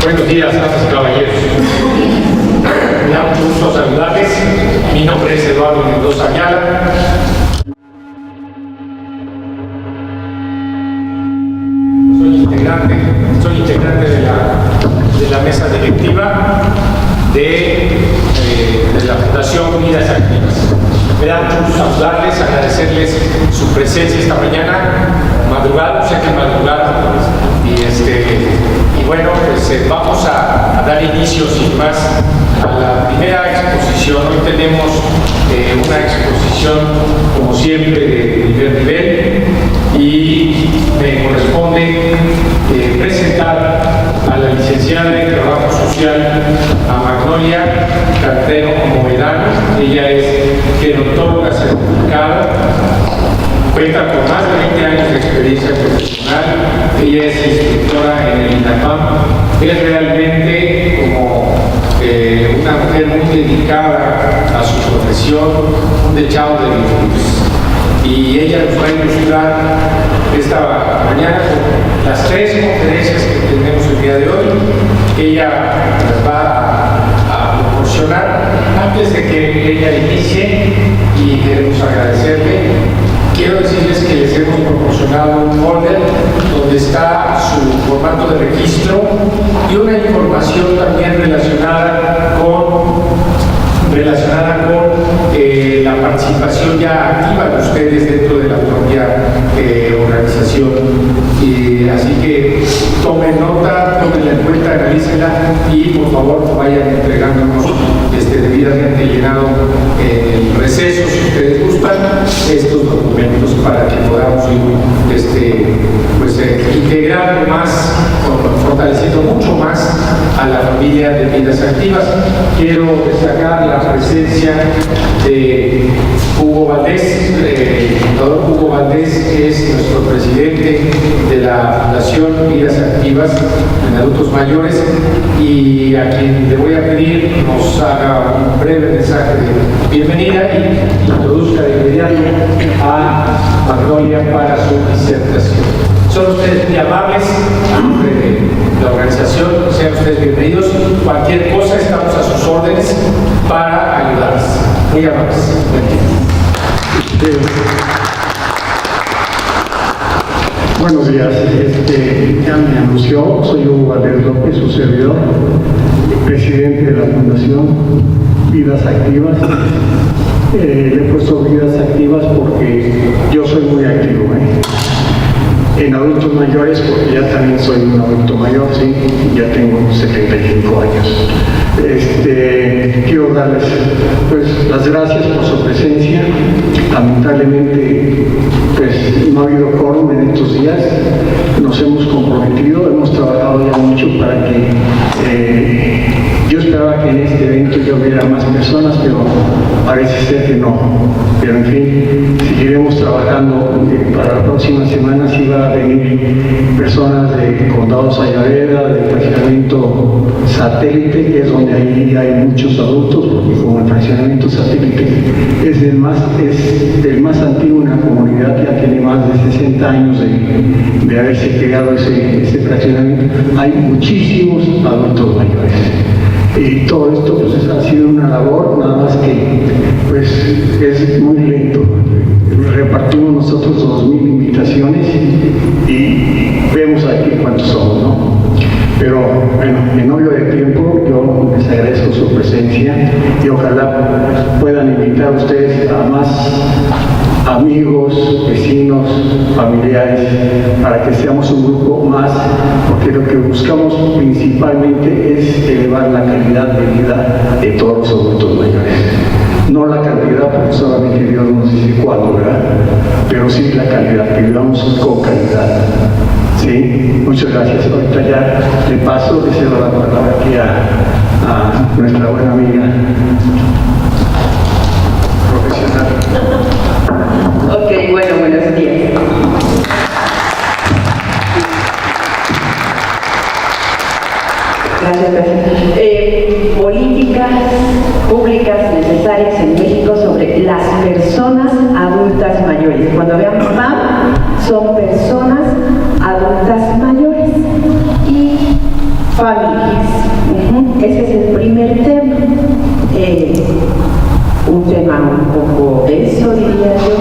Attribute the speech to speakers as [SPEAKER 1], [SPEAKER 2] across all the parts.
[SPEAKER 1] Buenos días, damas y caballeros. Me da mucho gusto saludarles. Mi nombre es Eduardo Mendoza Ayala. Soy integrante de la mesa directiva de la Fundación Vidas Activas. Me da mucho gusto saludarles, agradecerles su presencia esta mañana, madrugada, sé que madrugada, y bueno, pues vamos a dar inicio sin más a la primera exposición. Hoy tenemos una exposición, como siempre, de primer nivel, y me corresponde presentar a la licenciada en Trabajo Social, a Magnolia Cartero Moedano. Ella es gerontóloga certificada, cuenta con más de 20 años de experiencia profesional, ella es instructora en el INAPAM, es realmente como una mujer muy dedicada a su profesión, un dechado de virtudes. Y ella nos va a ilustrar esta mañana con las 3 conferencias que tenemos el día de hoy. Ella las va a proporcionar. Antes de que ella inicie, y queremos agradecerle, quiero decirles que les hemos proporcionado un folder donde está su formato de registro y una información también relacionada con la participación ya activa de ustedes dentro de la propia organización. Así que tomen nota, tómenla en cuenta, analícenla y por favor vayan entregándonos debidamente llenado el receso, si ustedes gustan, estos documentos para que podamos ir integrando más, fortaleciendo mucho más a la familia de Vidas Activas. Quiero destacar la presencia de Hugo Valdés, el fundador Hugo Valdés, que es nuestro presidente de la Fundación Vidas Activas en adultos mayores, y a quien le voy a pedir nos haga un breve mensaje de bienvenida y introduzca de inmediato a Magnolia para su disertación. Son ustedes muy amables, a nombre de la organización, sean ustedes bienvenidos. Cualquier cosa, estamos a sus órdenes para ayudarles. Muy amables.
[SPEAKER 2] Buenos días, ya me anunció, soy Hugo Valdés López, su servidor, presidente de la Fundación Vidas Activas. Le he puesto Vidas Activas porque yo soy muy activo en adultos mayores, porque ya también soy un adulto mayor, sí, ya tengo 75 años. Quiero darles pues las gracias por su presencia. Lamentablemente pues no ha habido quórum en estos días, nos hemos comprometido, hemos trabajado ya mucho para que yo esperaba que en este evento ya hubiera más personas, pero parece ser que no. Pero en fin, seguiremos trabajando. Para la próxima semana sí va a venir personas de Condado Sayaveda, del fraccionamiento Satélite, que es donde ahí hay muchos adultos, porque como el fraccionamiento Satélite es del más antiguo en la comunidad, ya tiene más de 60 años de haberse creado ese fraccionamiento, hay muchísimos adultos mayores. Y todo esto pues ha sido una labor, nada más que pues es muy lento. Repartimos nosotros 2,000 invitaciones y vemos aquí cuántos somos, ¿no? Pero bueno, en obvio de tiempo, yo les agradezco su presencia y ojalá puedan invitar a ustedes a más amigos, vecinos, familiares, para que seamos un grupo más, porque lo que buscamos principalmente es elevar la calidad de vida de todos los adultos mayores. No la cantidad, porque solamente Dios nos dice cuándo, ¿verdad? Pero sí la calidad, que vivamos con calidad. Sí, muchas gracias. Ahorita ya le paso, le cedo la palabra aquí a nuestra buena amiga profesional.
[SPEAKER 3] Ok, bueno, buenos días. Gracias. Políticas públicas necesarias en México sobre las personas adultas mayores. Cuando veamos PAM, son personas adultas mayores y familias. ese es el primer tema. Un tema un poco denso, diría yo,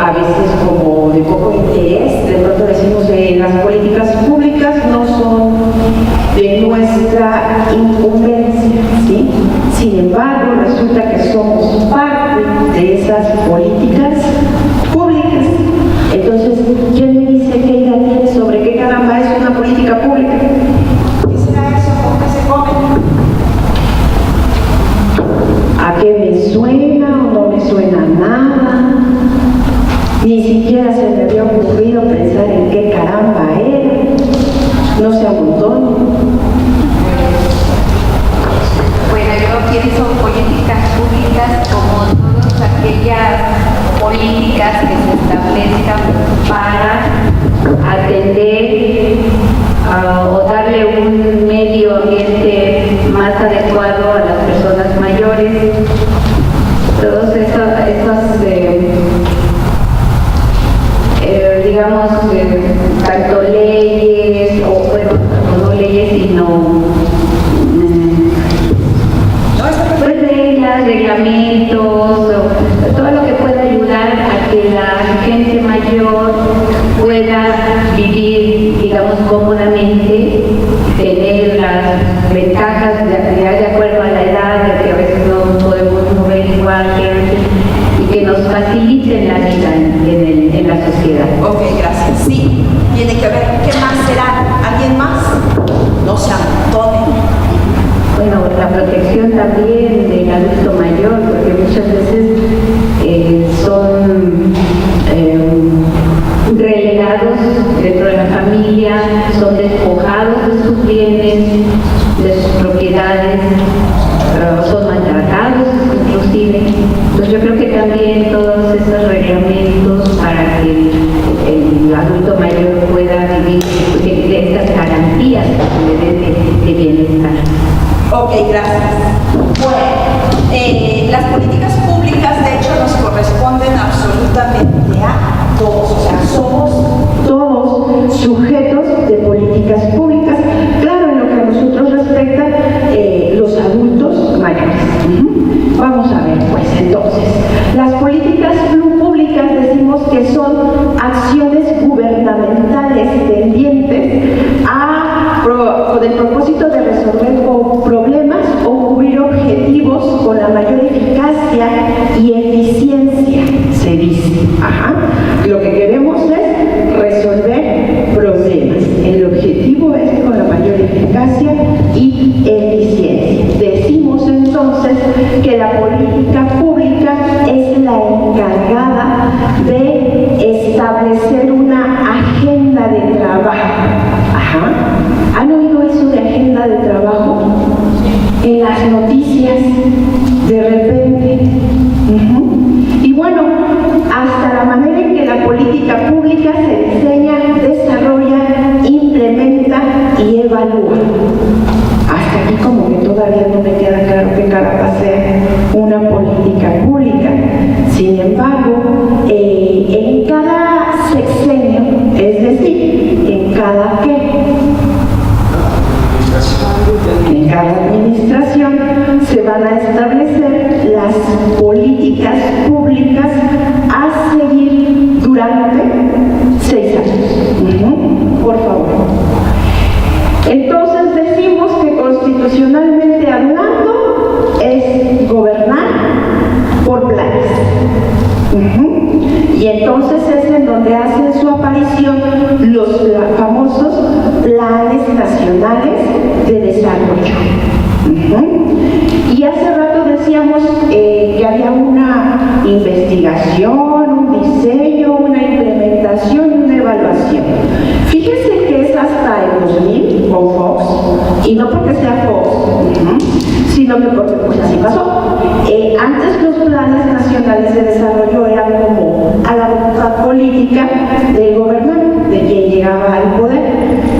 [SPEAKER 3] a veces como de poco interés. De pronto decimos que las políticas públicas no son de nuestra incumbencia, ¿sí? Sin embargo, resulta que somos parte de esas políticas públicas. Entonces, ¿quién me dice qué idea tiene sobre qué caramba es una política pública? ¿Qué será eso? ¿Con qué se come? ¿A qué me suena o no me suena nada? Ni siquiera se me había ocurrido pensar en qué caramba era. No se amontona.
[SPEAKER 4] Bueno, yo pienso políticas públicas como todas aquellas políticas que se establezcan para atender o darle un medio ambiente más adecuado a las personas mayores. Todos estos digamos, tanto leyes, o bueno, no leyes, sino pues reglas, reglamentos, todo lo que pueda ayudar a que la gente mayor pueda vivir, digamos, cómodamente, tener las ventajas de acuerdo a la edad, de que a veces no podemos mover igual que antes, y que nos faciliten la vida en la sociedad.
[SPEAKER 5] Ok, gracias. Sí, tiene que ver. ¿Qué más será? ¿Alguien más? No se amontonen.
[SPEAKER 3] Bueno, la protección también del adulto mayor, porque muchas veces son relegados dentro de la familia, son despojados de sus bienes, de sus propiedades, son maltratados inclusive. Entonces yo creo que también todos esos reglamentos para que el adulto mayor pueda vivir de estas garantías que le den de bienestar.
[SPEAKER 5] Ok, gracias. Bueno, las políticas públicas de hecho nos corresponden absolutamente a todos, o sea, somos
[SPEAKER 3] todos sujetos de políticas públicas, claro, en lo que a nosotros respecta, los adultos mayores. Vamos a ver, pues, entonces, las políticas públicas decimos que son acciones gubernamentales tendientes con el propósito de resolver problemas o cubrir objetivos con la mayor eficacia y eficiencia, se dice. Lo que queremos es resolver problemas. El objetivo es con la mayor eficacia y eficiencia. Decimos entonces que la política pública es la encargada de establecer una agenda de trabajo. ¿Han oído eso de agenda de trabajo? En las noticias, de repente. Y bueno, hasta la manera en que la política pública se diseña, desarrolla, implementa y evalúa. Hasta aquí como que todavía no me queda claro qué caramba sea una política pública. Sin embargo, en cada sexenio, es decir, en cada en cada administración se van a establecer las políticas públicas a seguir durante 6 años. Por favor. Entonces decimos que constitucionalmente hablando es gobernar por planes. Y entonces es en donde hacen su aparición los famosos planes nacionales de desarrollo. Y hace rato decíamos que había una investigación, un diseño, una implementación y una evaluación. Fíjense que es hasta el 2000 con Fox, y no porque sea Fox, sino que porque pues así pasó. Antes los planes nacionales de desarrollo eran como a la voluntad política del gobernante, de quien llegaba al poder.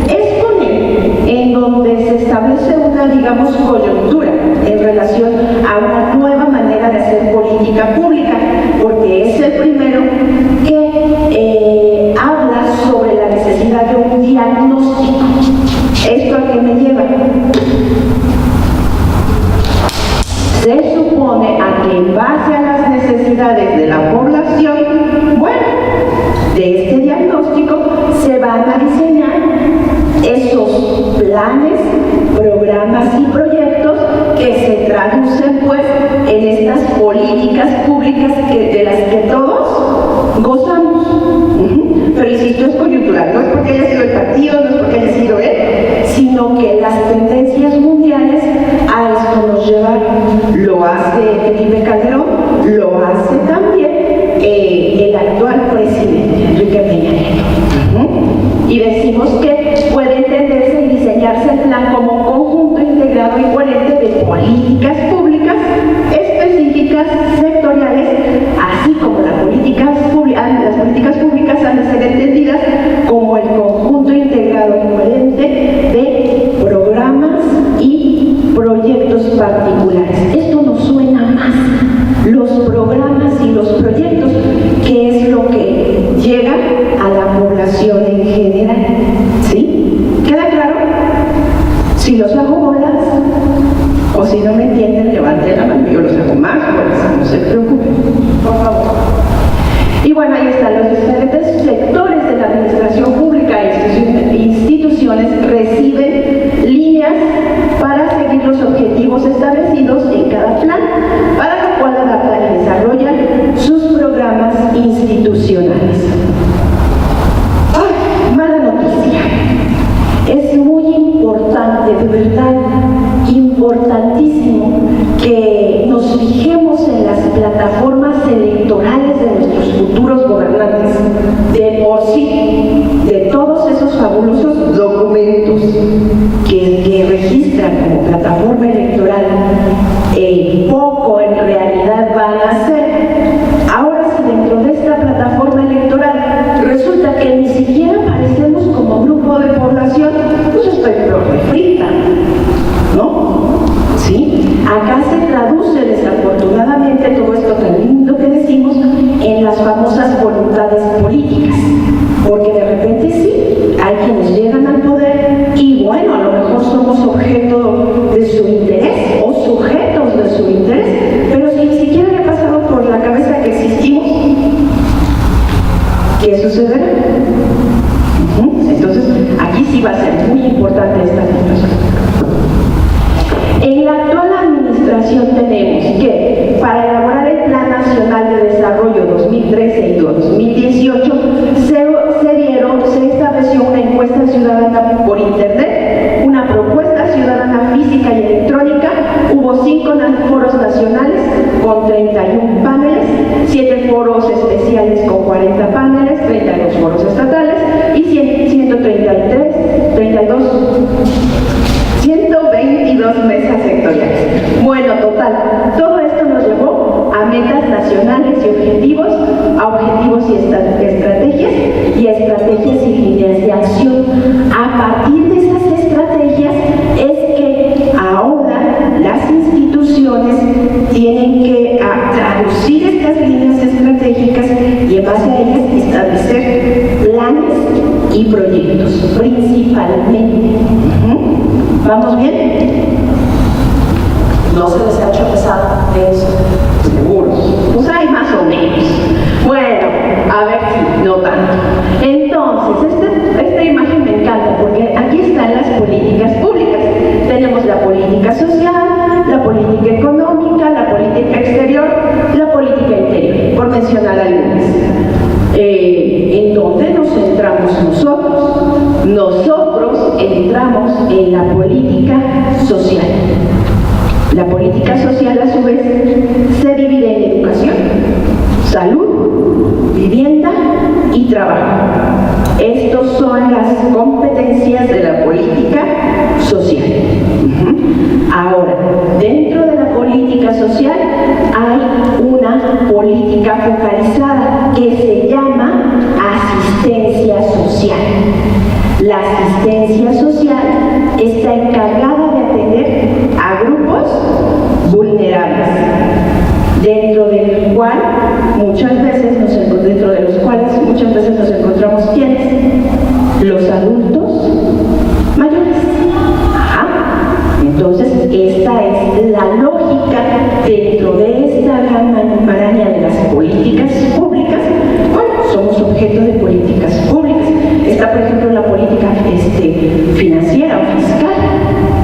[SPEAKER 3] Es con él en donde se establece una, digamos, coyuntura en relación a una nueva manera de hacer política pública, porque es el primero que habla sobre la necesidad de un diagnóstico. ¿Esto a qué me lleva? en base a las necesidades de la población, bueno, de este diagnóstico se van a diseñar esos planes, programas y proyectos que se traducen pues en estas políticas públicas de las que todos gozamos. Pero insisto, es coyuntural, no es porque haya sido el partido, no es porque haya sido él, sino que las tendencias mundiales a esto nos llevan. Lo hace Felipe Calderón, lo hace también el actual presidente, Enrique Peña Nieto. Y decimos que puede entenderse y diseñarse el plan como un conjunto integrado y coherente de políticas públicas específicas, sectoriales, así como las políticas públicas han de ser entendidas como el conjunto integrado y coherente de programas y proyectos particulares. Esto nos suena más, los programas y los proyectos, que es lo que llega a la población en general. ¿Sí? ¿Queda claro? Si los hago bolas, o si no me entienden, levanten la mano, yo los hago más bolas, no se preocupen, por favor. Y bueno, ahí están los diferentes sectores de la administración pública e instituciones reciben líneas para seguir los objetivos establecidos en cada plan, para lo cual adaptan y desarrollan sus programas institucionales. ¡Ay, mala noticia! Es muy importante, de verdad, importantísimo, que nos fijemos en las plataformas electorales de nuestros futuros gobernantes, de por sí, de todos esos fabulosos documentos que registran como plataforma electoral, poco en realidad van a ser. Ahora, si dentro de esta plataforma electoral resulta que ni siquiera aparecemos como grupo de población, pues estoy frita, ¿no? ¿Sí? Acá se traduce desafortunadamente todo esto tan lindo que decimos en las famosas voluntades políticas, porque de repente sí, hay quienes llegan al poder y bueno, a lo mejor somos objeto de su interés o sujetos de su interés, pero si ni siquiera le ha pasado por la cabeza que existimos, ¿qué sucederá? Entonces, aquí sí va a ser muy importante esta situación. En la actual administración tenemos que, para elaborar el Plan Nacional de Desarrollo 2013 y 2018, se estableció una encuesta ciudadana por internet, una propuesta ciudadana física y electrónica, hubo 5 foros nacionales con 31 paneles, 7 foros especiales con 40 paneles, 32 foros estatales y 122 mesas sectoriales. Bueno, total, todo esto nos llevó a metas nacionales y objetivos, a objetivos y estrategias y líneas de acción. A partir de esas estrategias es que ahora las instituciones tienen que traducir estas líneas estratégicas y en base a ellas establecer planes y proyectos, principalmente. ¿Vamos bien?
[SPEAKER 5] ¿No se les ha hecho pesado eso?
[SPEAKER 3] Seguro. Pues hay más o menos. Bueno, a ver si no tanto. Entonces, esta imagen me encanta porque aquí están las políticas públicas. Tenemos la política social, la política económica, la política exterior, la política interior, por mencionar algunas. ¿En dónde nos centramos nosotros? Nosotros entramos en la política social. La política social, a su vez, se divide en educación, salud, vivienda y trabajo. Estos son las competencias de la política social. Ahora, dentro de la política social hay una política focalizada que se llama asistencia social. La asistencia social está encargada de atender a grupos vulnerables, dentro de los cuales muchas veces nos encontramos ¿quiénes? Los adultos mayores. Entonces, esta es la lógica dentro de esta gran maraña de las políticas públicas, bueno, somos objeto de políticas públicas. Está, por ejemplo, la política financiera o fiscal,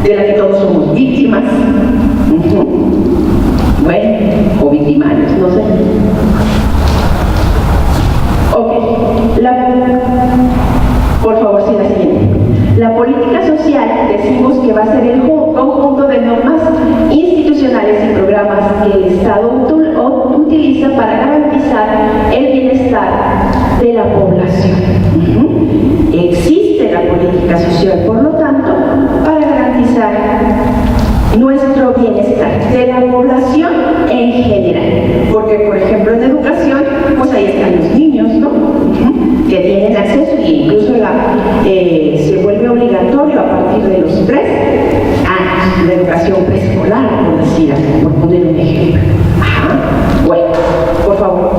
[SPEAKER 3] de la que todos somos víctimas. Bueno, o victimarios, no sé. Ok, por favor, sí, la siguiente. La política social, decimos que va a ser el conjunto de normas institucionales y programas que el Estado utiliza para garantizar el bienestar de la población. Existe la política social, por lo tanto, para garantizar nuestro bienestar de la población en general, porque por ejemplo en educación, pues ahí están los niños, ¿no? Que tienen acceso e incluso se vuelve obligatorio a partir de los 3 años la educación preescolar, por poner un ejemplo. Bueno, por favor.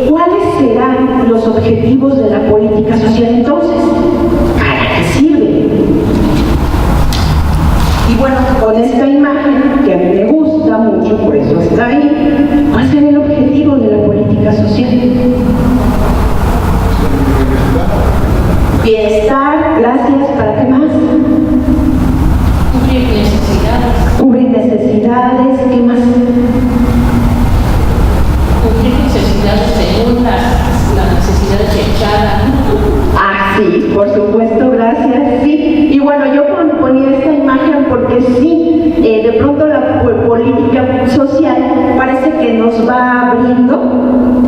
[SPEAKER 3] ¿Cuáles serán los objetivos de la política social entonces? ¿Para qué sirve? Y bueno, con esta imagen, que a mí me gusta mucho, por eso está ahí, ¿cuál será el objetivo de la política social? Bienestar, gracias, ¿para qué más?
[SPEAKER 6] Cubrir necesidades.
[SPEAKER 3] Cubrir necesidades, ¿qué más?
[SPEAKER 6] Cubrir necesidades según las necesidades echadas.
[SPEAKER 3] Sí, por supuesto, gracias, sí. Y bueno, yo ponía esta imagen porque sí, de pronto la política social parece que nos va abriendo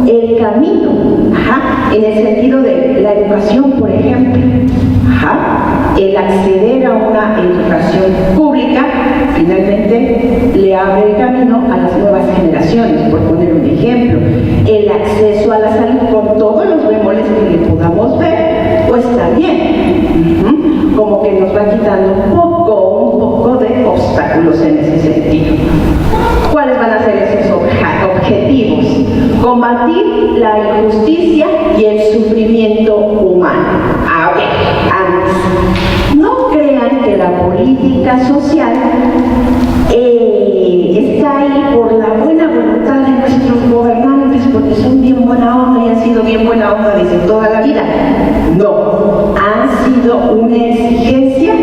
[SPEAKER 3] el camino, en el sentido de la educación, por ejemplo. El acceder a una educación pública finalmente le abre el camino a las nuevas generaciones, por poner un ejemplo. El acceso a la salud con todos los bemoles que le podamos ver, pues también, como que nos va quitando un poco de obstáculos en ese sentido. ¿Cuáles van a ser esos objetivos? Combatir la injusticia y el sufrimiento humano. A ver, antes, no crean que la política social está ahí por la buena voluntad de nuestros gobernantes, porque son bien buena onda y han sido bien buena onda desde toda la vida. No, han sido una exigencia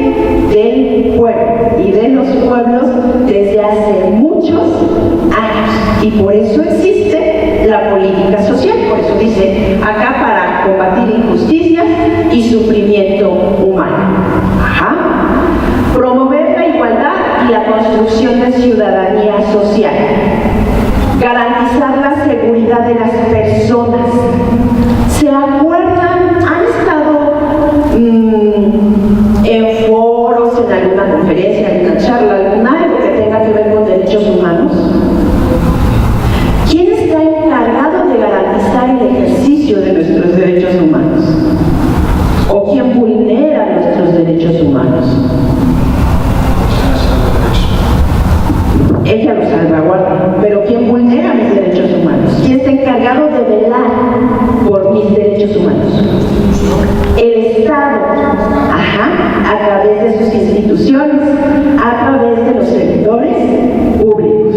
[SPEAKER 3] del pueblo y de los pueblos desde hace muchos años, y por eso existe la política social. Por eso dice acá, para combatir injusticias y sufrimiento humano. Promover la igualdad y la construcción de ciudadanía social. Garantizar la seguridad de las personas. ¿Se acuerdan? ¿Han estado en foros, en alguna conferencia, en alguna charla, algo que tenga que ver con derechos humanos? ¿Quién está encargado de garantizar el ejercicio de nuestros derechos humanos? ¿O quién vulnera nuestros derechos humanos? Ella los salvaguarda, pero ¿quién vulnera mis derechos humanos? ¿Quién está encargado de velar por mis derechos humanos? El Estado, a través de sus instituciones, a través de los servidores públicos.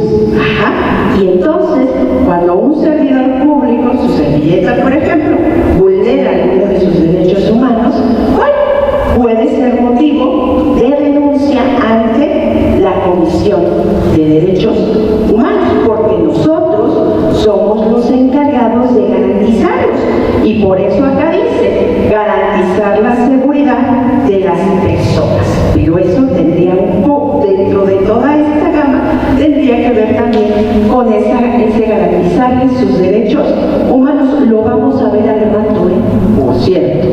[SPEAKER 3] Y entonces, cuando un servidor público, su servilleta, por ejemplo, vulnera alguno de sus derechos humanos, bueno, puede ser motivo de denuncia ante la Comisión de Derechos Humanos, porque nosotros somos los encargados de garantizarlos, y por eso acá dice garantizar la seguridad de las personas. Pero eso tendría un poco, dentro de toda esta gama, tendría que ver también con ese garantizarles sus derechos humanos. Lo vamos a ver al rato, por cierto.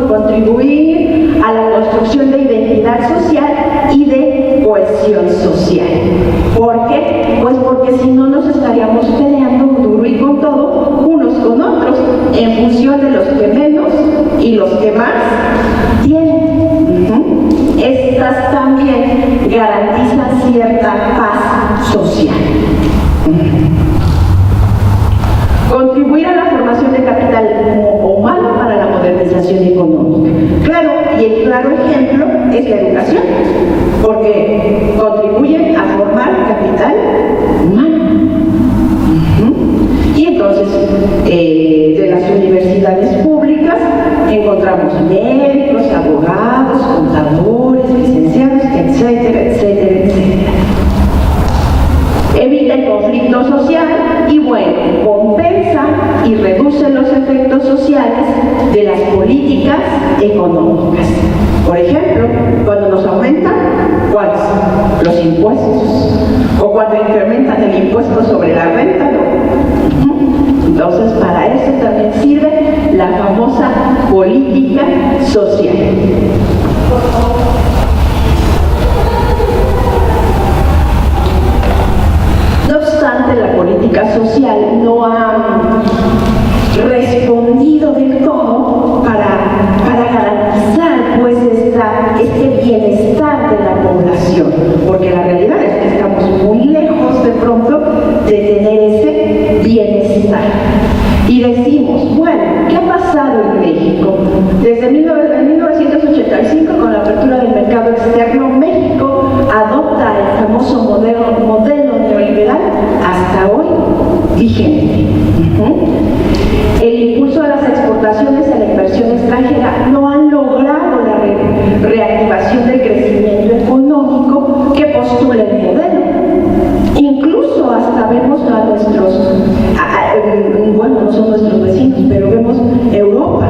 [SPEAKER 3] Contribuir a la construcción de identidad social y de cohesión social. ¿Por qué? Pues porque si no nos estaríamos peleando duro y con todo, unos con otros, en función de los que menos y los que más tienen. Estas también garantizan cierta paz social. Contribuir a la formación de capital humano para la modernización económica. Claro, y el claro ejemplo es la educación. porque contribuyen a formar capital humano. Y entonces, de las universidades públicas encontramos médicos, abogados, contadores, licenciados, etcétera, etcétera, etcétera. Evita el conflicto social y, bueno, compensa y reduce los efectos sociales de las políticas económicas. Por ejemplo, cuando nos aumentan, ¿cuáles? Los impuestos. O cuando incrementan el impuesto sobre la renta, ¿no? Entonces, para eso también sirve la famosa política social. No obstante, la política social no ha respondido del todo para garantizar pues este bienestar de la población, porque la realidad es que estamos muy lejos de pronto de tener ese bienestar. Y decimos, bueno, ¿qué ha pasado en México? Desde 1985, con la apertura del mercado externo, México adopta el famoso modelo neoliberal hasta hoy vigente. El impulso de las exportaciones a la inversión extranjera no han logrado la reactivación del crecimiento económico que postula el modelo. Incluso hasta vemos a nuestros, bueno, no son nuestros vecinos, pero vemos Europa,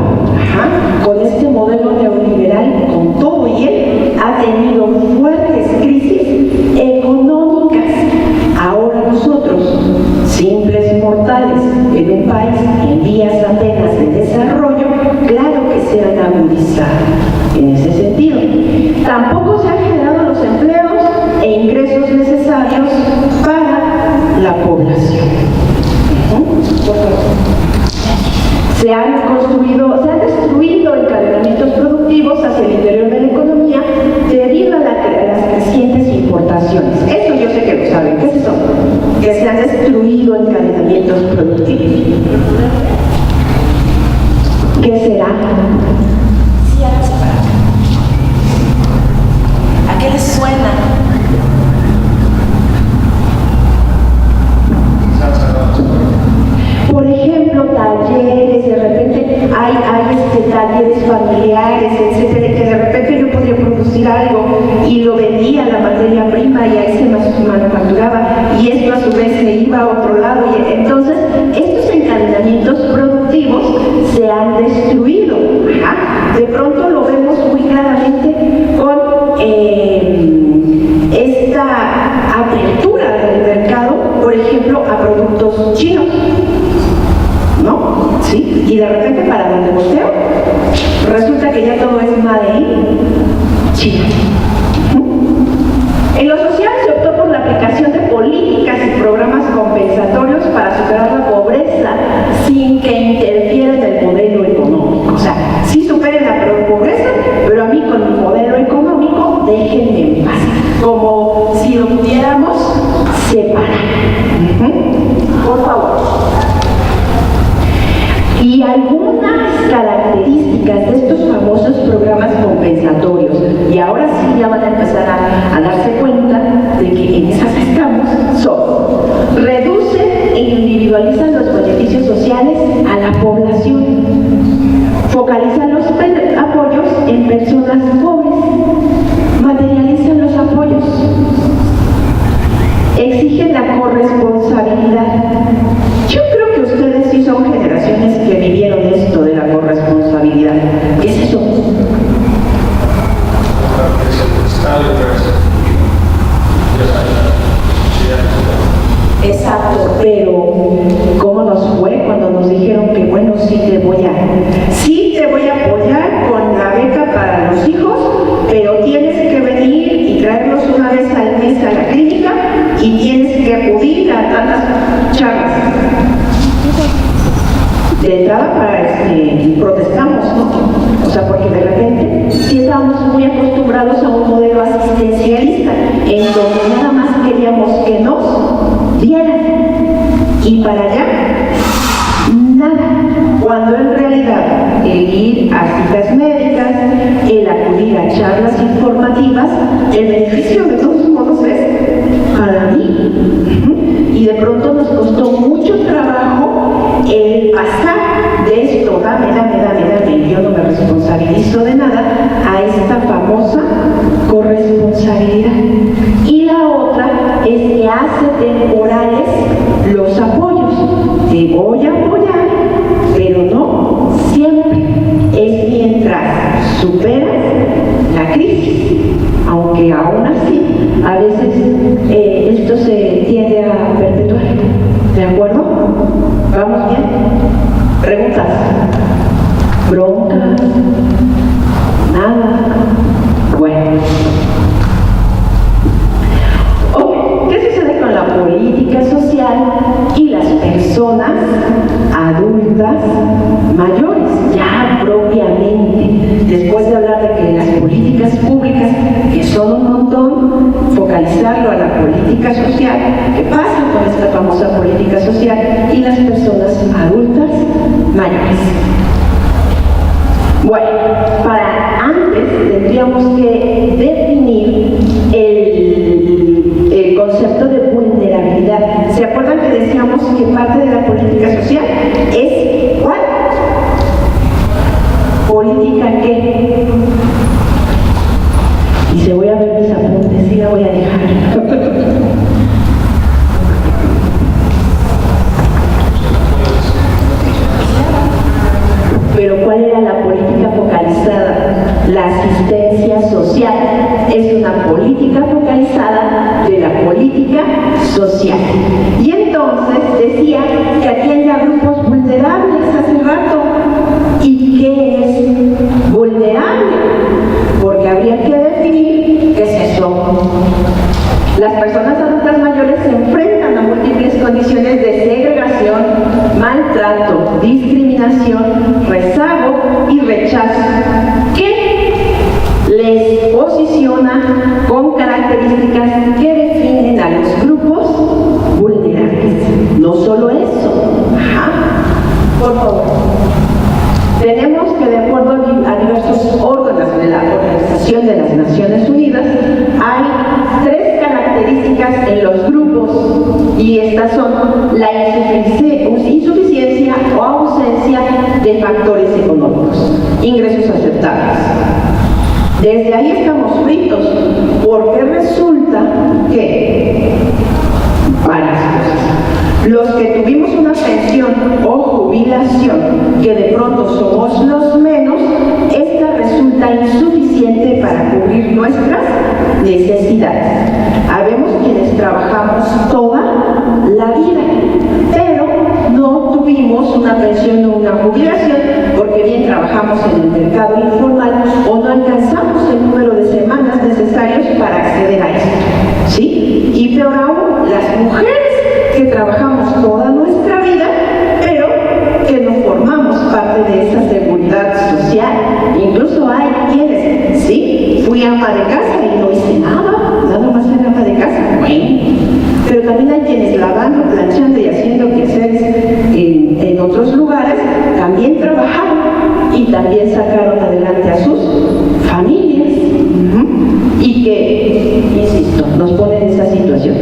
[SPEAKER 3] con este modelo neoliberal, con todo y él, ha tenido fuertes crisis económicas. Ahora nosotros, simples mortales, en un país en vías apenas de desarrollo, claro que se han agudizado en ese sentido. Tampoco se han generado los empleos e ingresos necesarios para la población. Se han destruido encadenamientos productivos hacia el interior de la economía debido a las crecientes importaciones. Eso yo sé que lo saben. ¿Qué es eso? Que se han destruido encadenamientos productivos. ¿Qué será?
[SPEAKER 5] Sí, háganse para acá. ¿A qué les suena?
[SPEAKER 3] Por ejemplo, talleres, de repente hay talleres familiares, etcétera, que de repente yo podía producir algo y lo vendía la materia prima y ahí se manufacturaba y esto a su vez se iba a otro lado. Y entonces, estos encadenamientos productivos se han destruido. De pronto lo vemos muy claramente con esta apertura del mercado, por ejemplo, a productos chinos. ¿No? ¿Sí? Y de repente, para donde volteo, resulta que ya todo es made in China. En lo social se optó por la aplicación de políticas y programas compensatorios para superar la pobreza sin que interfiera en el modelo económico. O sea, sí superen la pobreza, pero a mí con mi modelo económico déjenme en paz. Como si lo pudiéramos separar. Por favor. Y algunas características de estos famosos programas compensatorios, y ahora sí ya van a empezar a darse cuenta de que en esas estamos, son: reducen e individualizan los beneficios sociales a la población, focalizan los apoyos en personas pobres, materializan los apoyos, exigen la corresponsabilidad. Yo creo que ustedes sí son generaciones que vivieron esto de la corresponsabilidad. ¿Qué es eso? Exacto, pero ¿cómo nos fue cuando nos dijeron que bueno, sí te voy a apoyar con la beca para los hijos, pero tienes que venir y traerlos una vez al mes a la clínica y tienes que acudir a tantas charlas? De entrada protestamos, ¿no? O sea, porque de repente sí estábamos muy acostumbrados a un modelo asistencialista en donde nada más queríamos que nos dieran y para allá nada, cuando en realidad el ir a citas médicas, el acudir a charlas informativas normativas, el beneficio de todos modos es para mí. Y de pronto nos costó mucho trabajo el pasar de esto, dame, y yo no me responsabilizo de nada, a esta famosa corresponsabilidad. Y la otra es que hace temporales los apoyos. Te voy a apoyar, pero no siempre. Es mientras superas la crisis, aunque aún así a veces esto se tiende a perpetuar. ¿De acuerdo? ¿Vamos bien? ¿Preguntas? ¿Broncas? ¿Nada? Bueno. Ok, ¿qué sucede con la política social y las personas adultas mayores? Ya propiamente, después de hablar de que las políticas públicas, que son un montón, focalizarlo a la política social, ¿qué pasa con esta famosa política social y las personas adultas mayores? Bueno, para antes tendríamos que definir el concepto de vulnerabilidad. ¿Se acuerdan que decíamos que parte de la política social es cuál? ¿Política qué? Y se voy a ver mis apuntes y la voy a dejar. Pero ¿cuál era la política focalizada? La asistencia social es una política focalizada de la política social. Y entonces decía que atiende a grupos vulnerables hace rato. ¿Y qué es vulnerable? Porque habría que definir qué es eso. Las personas adultas mayores se enfrentan a múltiples condiciones de segregación, maltrato, discriminación, rezago y rechazo, que les posiciona con características que definen a los grupos vulnerables. No solo eso. Por favor. Tenemos que, de acuerdo a diversos órganos de la Organización de las Naciones Unidas, hay 3 características en los grupos, y estas son la insuficiencia o ausencia de factores económicos, ingresos aceptables. Desde ahí estamos fritos, porque resulta que varias cosas. Los que tuvimos una pensión o jubilación, que de pronto somos los menos, esta resulta insuficiente para cubrir nuestras necesidades. Habemos quienes trabajamos toda la vida, pero no tuvimos una pensión o una jubilación porque bien trabajamos en el mercado informal o no alcanzamos el número de semanas necesarios para acceder a esto, ¿sí? Y peor aún, las mujeres que trabajamos toda nuestra vida, pero que no formamos parte de esa seguridad social. Incluso hay quienes, sí, fui ama de casa y no hice nada más era ama de casa, bueno, pero también hay quienes lavando, planchando y haciendo quehaceres en otros lugares, también trabajaron y también sacaron adelante a sus familias, y que, insisto, nos ponen en esa situación.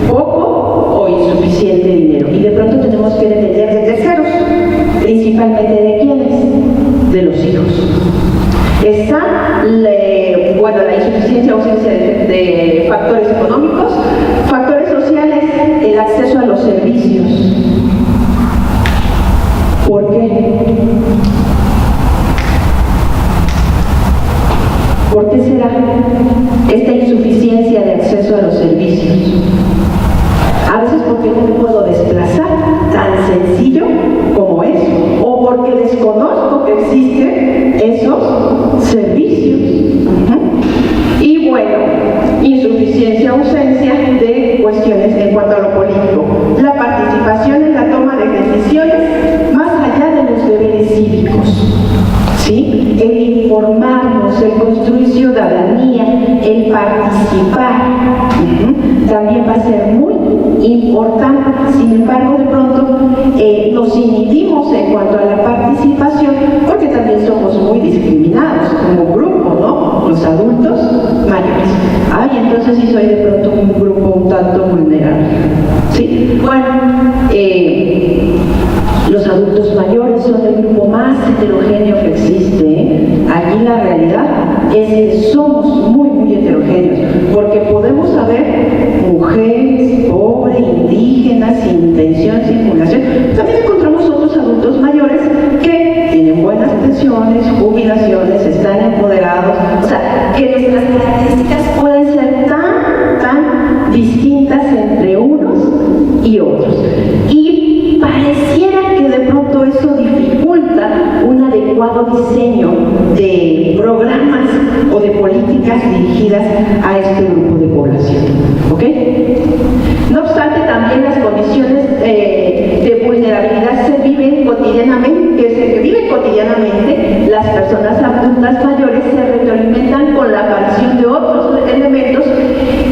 [SPEAKER 3] Poco o insuficiente dinero, y de pronto tenemos que depender de terceros, principalmente de quiénes, de los hijos. Está la insuficiencia o ausencia de factores económicos, factores sociales, el acceso a los servicios. ¿Por qué? ¿Por qué será esta insuficiencia de acceso a los servicios? A veces porque no me puedo desplazar, tan sencillo como eso, o porque desconozco que existen esos servicios. Y bueno, insuficiencia, ausencia de cuestiones en cuanto a lo político. La participación en la toma de decisiones más allá de los deberes cívicos, ¿sí? El informarnos, el construir ciudadanía, el participar, también va a ser muy importante. Sin embargo, de pronto nos inhibimos en cuanto a la participación porque también somos muy discriminados como grupo, ¿no? Los adultos mayores. sé si soy de pronto un grupo un tanto vulnerable. ¿Sí? Bueno, los adultos mayores son el grupo más heterogéneo que existe, ¿eh? Aquí la realidad es que somos muy heterogéneos, porque podemos haber mujeres, pobres, indígenas, sin pensión, sin jubilación. También encontramos otros adultos mayores que tienen buenas pensiones, jubilaciones, están empoderados. O sea, que nuestras características pueden ser tan distintas entre unos y otros. Y pareciera que de pronto eso dificulta un adecuado diseño de programas o de políticas dirigidas a este grupo de población. ¿Ok? No obstante, también las condiciones de vulnerabilidad se viven cotidianamente, las personas adultas mayores se retroalimentan con la aparición de otros elementos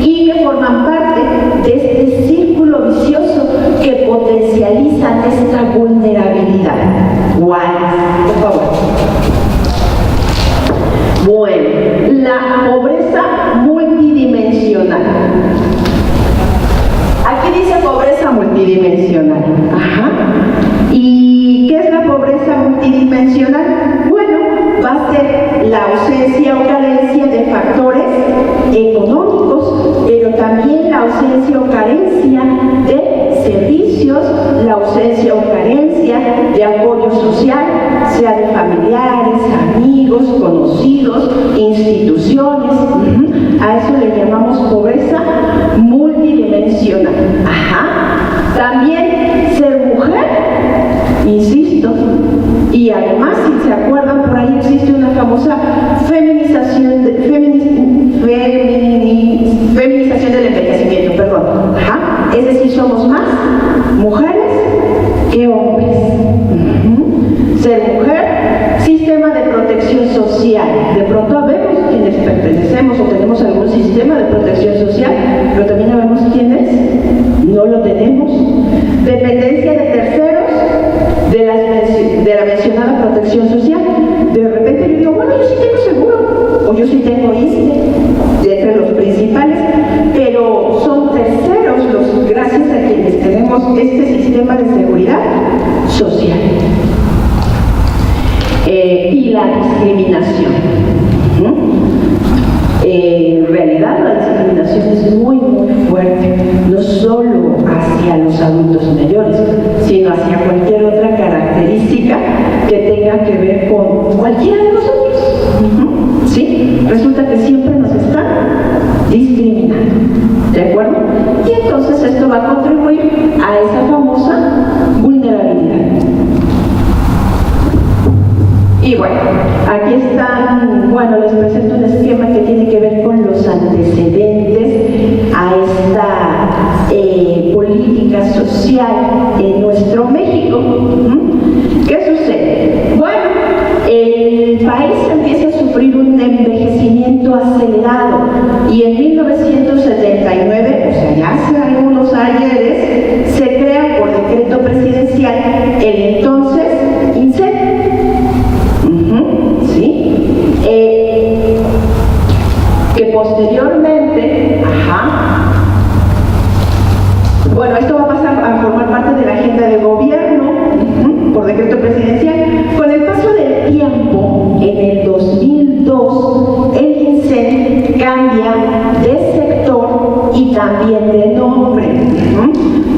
[SPEAKER 3] y que forman parte de este círculo vicioso que potencializa esta vulnerabilidad. ¿Cuáles? Por favor. Bueno, la pobreza multidimensional. Aquí dice pobreza multidimensional. Ajá. ¿Y qué es la pobreza multidimensional? Bueno, va a ser la ausencia o carencia de factores económicos, pero también la ausencia o carencia de servicios, la ausencia o carencia de apoyo social, sea de familiares, amigos, conocidos, instituciones. A eso le llamamos pobreza multidimensional. Ajá. También ser mujer, insisto, y además, si se acuerdan, por ahí existe una famosa feminización del envejecimiento, perdón. Ajá. Es decir, somos más mujeres que hombres. Ser mujer, sistema de protección social. De pronto sabemos quienes pertenecemos o tenemos algún sistema de protección social, pero también sabemos quiénes no lo tenemos. Dependencia de terceros de la mencionada protección social. De repente yo digo, bueno, yo sí tengo seguro, o yo sí tengo ISSSTE, de entre los principales, pero son terceros los gracias a quienes tenemos este sistema de seguridad social. Y la discriminación. En realidad la discriminación es muy fuerte, no solo hacia los adultos mayores, sino hacia cualquier otra característica que tenga que ver con cualquiera de nosotros. ¿Sí? Resulta que siempre nos están discriminando. ¿De acuerdo? Y entonces esto va a contribuir a esa famosa vulnerabilidad. Y bueno, aquí están, les presento un esquema que tiene que ver con los antecedentes a esta política social en nuestro México. ¿Qué sucede? Bueno, el país empieza a sufrir un envejecimiento acelerado y en 1979, o sea, ya hace algunos ayeres, se crea por decreto presidencial el entonces INSEE. Que posteriormente, esto va a pasar a formar parte de la agenda de gobierno por decreto presidencial. Con el paso del tiempo, en el 2002, el INSEE cambia de sector y también de nombre.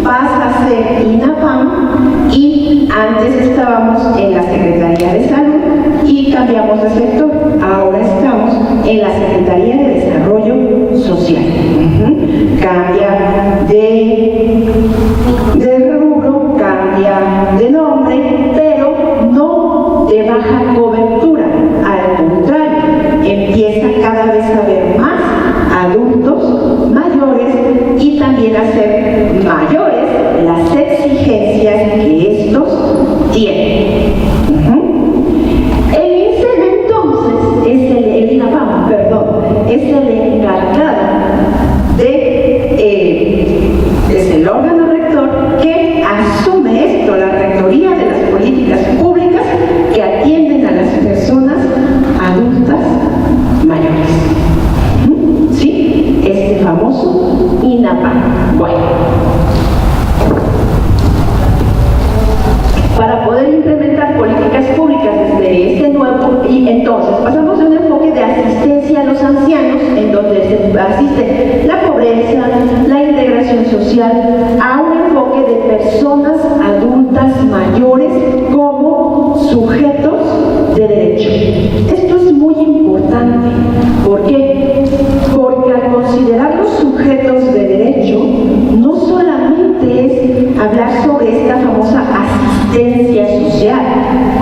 [SPEAKER 3] Pasa a ser INAPAM y antes estábamos en la Secretaría de Salud y cambiamos de sector. Ahora estamos en la Secretaría de Desarrollo Social. Cambia de rubro, cambia de nombre, pero no de baja cobertura. Al contrario, empieza cada vez a haber más adultos mayores y también a ser mayores las exigencias que estos tienen. El INSEE entonces es el INAPAM, es el encargado es el órgano rector que asume esto, la rectoría de las políticas públicas que atienden a las personas adultas mayores. ¿Sí? Este famoso los ancianos, en donde se asiste la pobreza, la integración social, a un enfoque de personas adultas mayores como sujetos de derecho. Esto es muy importante. ¿Por qué? Porque al considerarlos sujetos de derecho, no solamente es hablar sobre esta famosa asistencia social,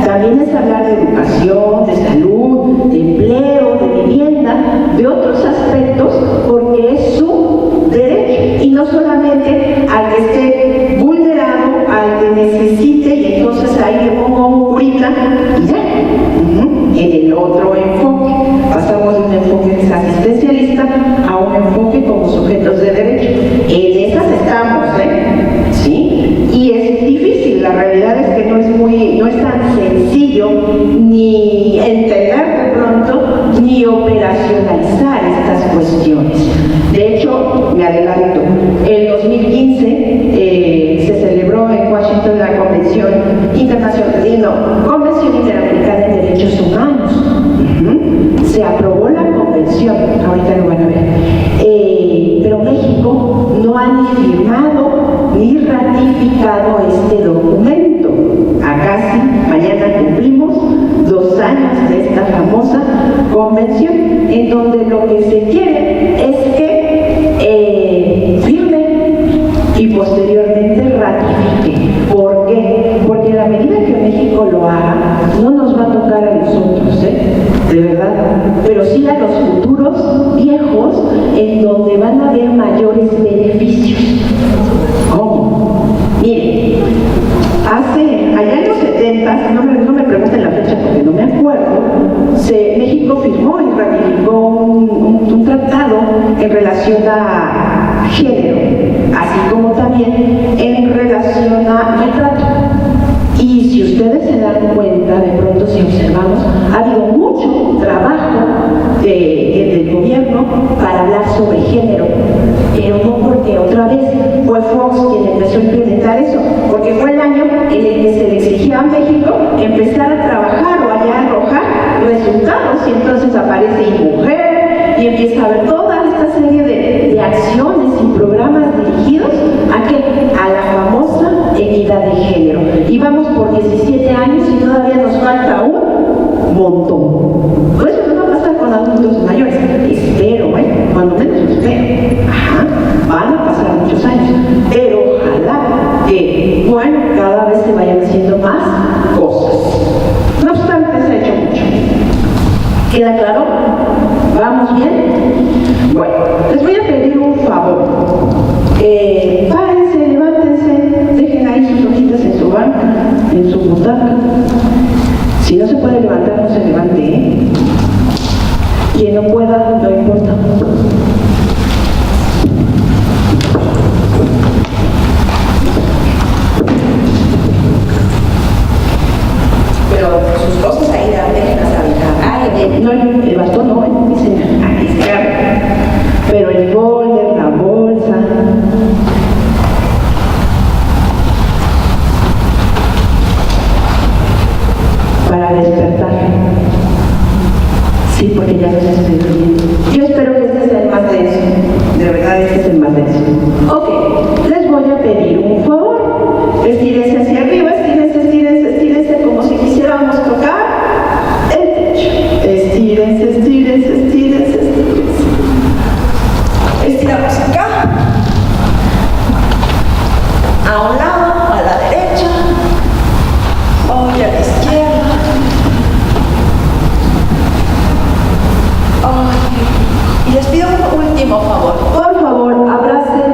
[SPEAKER 3] también es hablar de educación, de salud, de empleo, de vivienda, de otros aspectos, porque es su derecho, y no solamente al que esté vulnerado, al que necesite, y entonces ahí le pongo un curita y ya. En el otro enfoque, pasamos de un enfoque asistencialista a un enfoque como sujetos de derecho. En esas estamos, ¿sí? Y es difícil, la realidad es que no es tan sencillo ni entender de pronto, ni operacionalizar estas cuestiones. De hecho, me adelanto, en 2015 se celebró en Washington la Convención Interamericana de Derechos Humanos. Se aprobó la convención, ahorita lo van a ver, pero México no ha ni firmado ni ratificado este documento. Casi mañana cumplimos 2 años de esta famosa convención, en donde lo que se quiere es que firme y posteriormente ratifique. ¿Por qué? Porque a la medida que México lo haga, no nos va a tocar a nosotros, de verdad, pero sí a los futuros viejos, en donde van a haber mayores beneficios. ¿Cómo? Miren, allá en los 70, no me pregunten la fecha porque no me acuerdo, México firmó y ratificó un tratado en relación a género, así como también en relación a maltrato. Y si ustedes se dan cuenta, de pronto si observamos, ha habido mucho trabajo del gobierno para hablar sobre género, pero no porque otra vez fue Fox quien empezó a implementar eso, porque fue el año en el que se le exigía a México empezar a trabajar o allá a arrojar resultados, y entonces aparece mujer y empieza a haber toda esta serie de acciones y programas dirigidos a ¿qué? A la famosa equidad de género. Y vamos por 17 años y todavía nos falta un montón. Pues eso no va a pasar con adultos mayores, espero, cuando menos espero. Van a pasar muchos años, pero ojalá que, cada vez se vayan haciendo más cosas. No obstante, se ha hecho mucho. ¿Queda claro? ¿Vamos bien? Bueno, les voy a pedir un favor. Párense, levántense, dejen ahí sus hojitas en su banca, en su butaca. Si no se puede levantar, no se levante, Quien no pueda, no importa.
[SPEAKER 5] Pero sus cosas ahí déjenlas aventar.
[SPEAKER 3] No, el bastón no, ahí se agarra. Pero el folder, la bolsa. Para despertar. Sí, porque ya no se estoy durmiendo. Yo espero que este sea el más denso. De verdad, este es el más denso. Ok, les voy a pedir un favor. Estírense hacia arriba, estírense como si quisiéramos tocar el techo. Estírense.
[SPEAKER 5] Estiramos acá, a un lado, a la derecha, hoy a la izquierda. Y les pido un último favor.
[SPEAKER 3] Por favor, abracen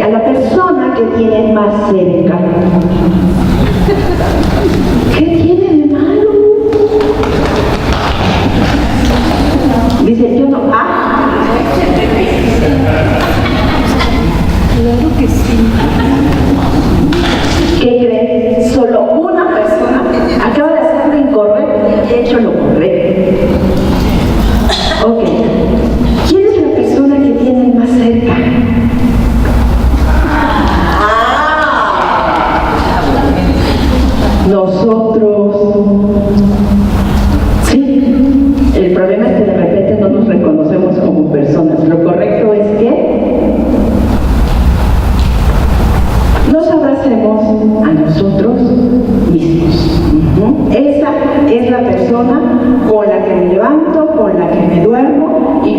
[SPEAKER 3] a la persona que tienen más cerca. ¿Qué tiene de malo?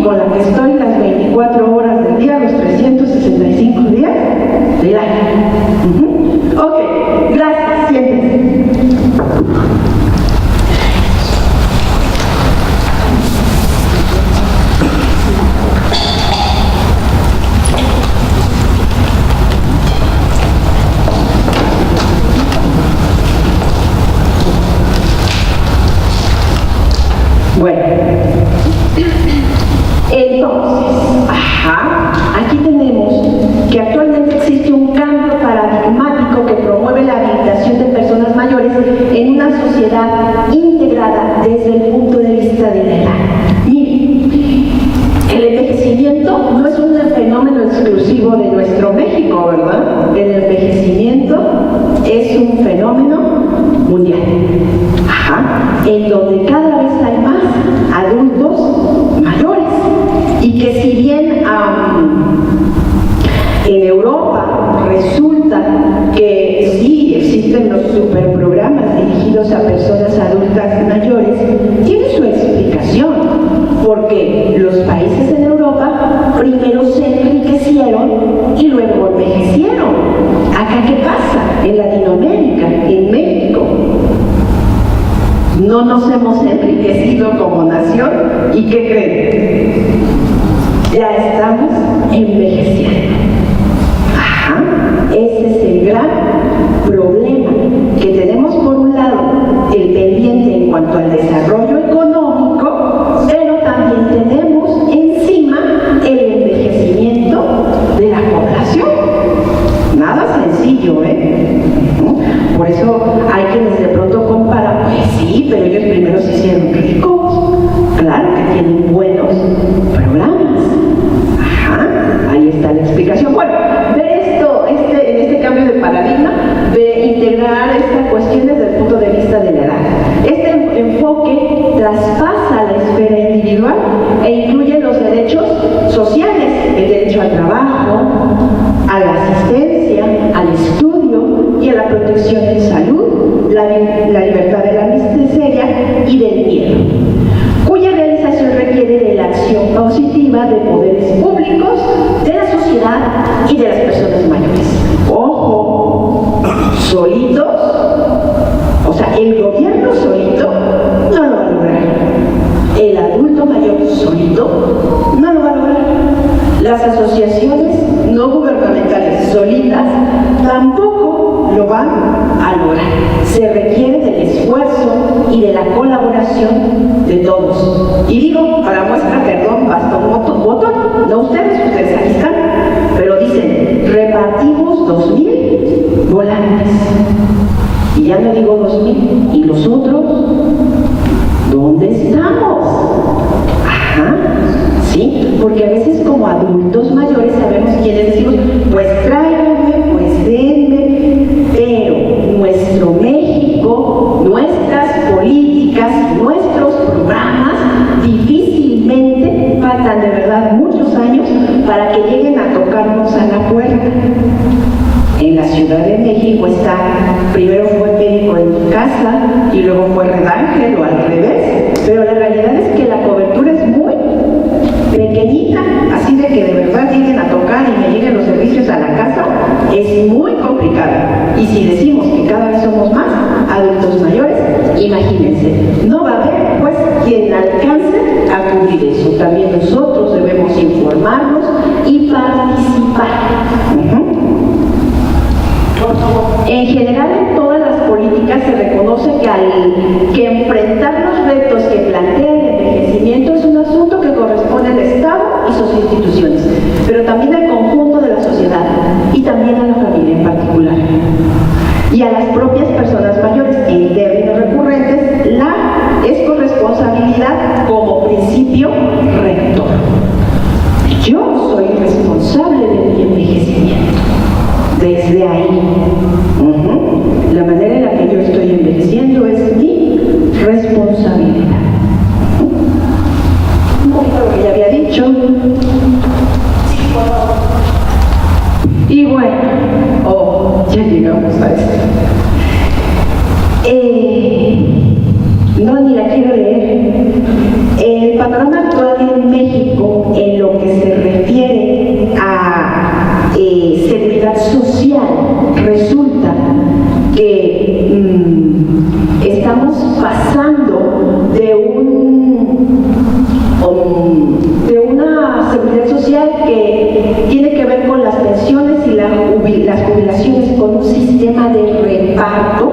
[SPEAKER 3] con la que estoy las 24 horas del día, los 365 días del año. Ok, gracias, siéntense. Bueno, entonces, aquí tenemos que actualmente existe un cambio paradigmático que promueve la habilitación de personas mayores en una sociedad integrada desde el punto de vista de la edad. Miren, el envejecimiento no es un fenómeno exclusivo de nuestro México, ¿verdad? El envejecimiento es un fenómeno mundial, en donde cada vez hay más adultos mayores, y que si bien en Europa resulta que sí existen los superprogramas dirigidos a personas adultas mayores, tiene su explicación, porque los países en Europa primero se enriquecieron y luego envejecieron. ¿Acá qué pasa? En Latinoamérica, en México, no nos hemos enriquecido como nación, ¿y qué creen? Ya estamos envejeciendo. Ese es el gran problema que tenemos. Por un lado, el pendiente en cuanto al desarrollo económico, pero también tenemos encima el envejecimiento de la población. Nada sencillo, Por eso hay quienes de pronto comparan, pues sí, pero ellos primero se hicieron ricos. Claro que tienen buenos programas. Ahí está la explicación. Bueno, ver esto, en este cambio de paradigma, de integrar esta cuestión desde el punto de vista de la edad. Este enfoque traspasa la esfera individual e incluye los derechos sociales, el derecho al trabajo, a la asistencia, al estudio y a la protección en salud, la libertad de la miseria y del miedo, cuya realización requiere de la acción positiva de poderes públicos, de la sociedad y de las personas mayores. Ojo, solitos, o sea, el gobierno solito no lo va a lograr. El adulto mayor solito no lo va a lograr. Las asociaciones no gubernamentales solitas tampoco lo van a lograr. Se requiere del esfuerzo y de la colaboración de todos. Y digo, para muestra, perdón, bastón, botón, no ustedes aquí están, pero dicen, repartimos 2,000 volantes. Y ya no digo 2,000, ¿y los otros? ¿Dónde estamos? ¿Sí? Porque a veces como adultos mayores sabemos quiénes decimos, pues tráiganme, pues denme, pero nuestro México, nuestras políticas, nuestros programas, difícilmente faltan de verdad muchos años para que lleguen a tocarnos a la puerta. En la Ciudad de México está, primero fue médico en tu casa y luego fue Red Ángel o al revés, pero la realidad es que la cobertura es muy pequeñita, así de que de verdad lleguen a tocar y me lleguen los servicios a la casa, es muy complicado. Y si decimos que cada vez somos más adultos mayores, imagínense, no va a haber pues quien alcance a cubrir eso. También nosotros debemos informarnos y participar. En general, en todas las políticas se reconoce que enfrentar los retos que plantea el envejecimiento es un asunto que corresponde al Estado y sus instituciones, pero también al conjunto de la sociedad y también a la familia en particular. Y a las propias personas mayores, en términos recurrentes, es corresponsabilidad como principio rector. Yo soy responsable de mi envejecimiento. Desde ahí, la manera en la que yo estoy envejeciendo es mi responsabilidad. Un poquito lo que ya había dicho. Y bueno, ya llegamos a esto. No, ni la quiero leer. El panorama actual en México de una seguridad social que tiene que ver con las pensiones y las jubilaciones, con un sistema de reparto,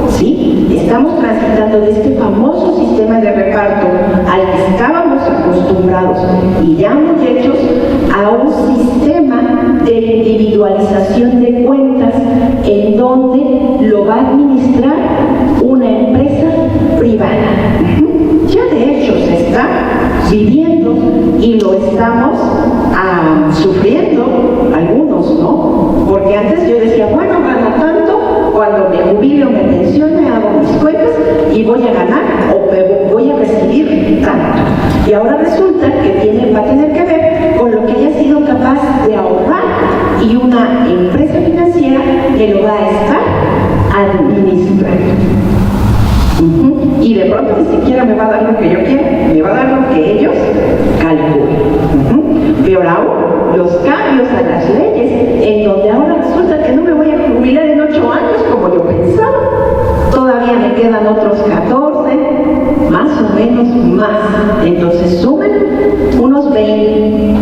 [SPEAKER 3] ¿sí? Estamos transitando de este famoso sistema de reparto al que estábamos acostumbrados y ya hechos a un sistema de individualización de cuentas en donde lo va a administrar una empresa privada. Ya de hecho se está viviendo y lo estamos sufriendo algunos, ¿no? Porque antes yo decía, bueno, gano tanto, cuando me jubile o me pensione hago mis cuentas y voy a ganar o voy a recibir tanto. Y ahora resulta que va a tener que ver con lo que haya sido capaz de ahorrar y una empresa financiera que lo va a estar administrando. Y de pronto ni siquiera me va a dar lo que yo quiero, me va a dar lo que ellos calculen. Peor aún, los cambios a las leyes, en donde ahora resulta que no me voy a jubilar en 8 años como yo pensaba. Todavía me quedan otros 14, más o menos más. Entonces sumen unos 20,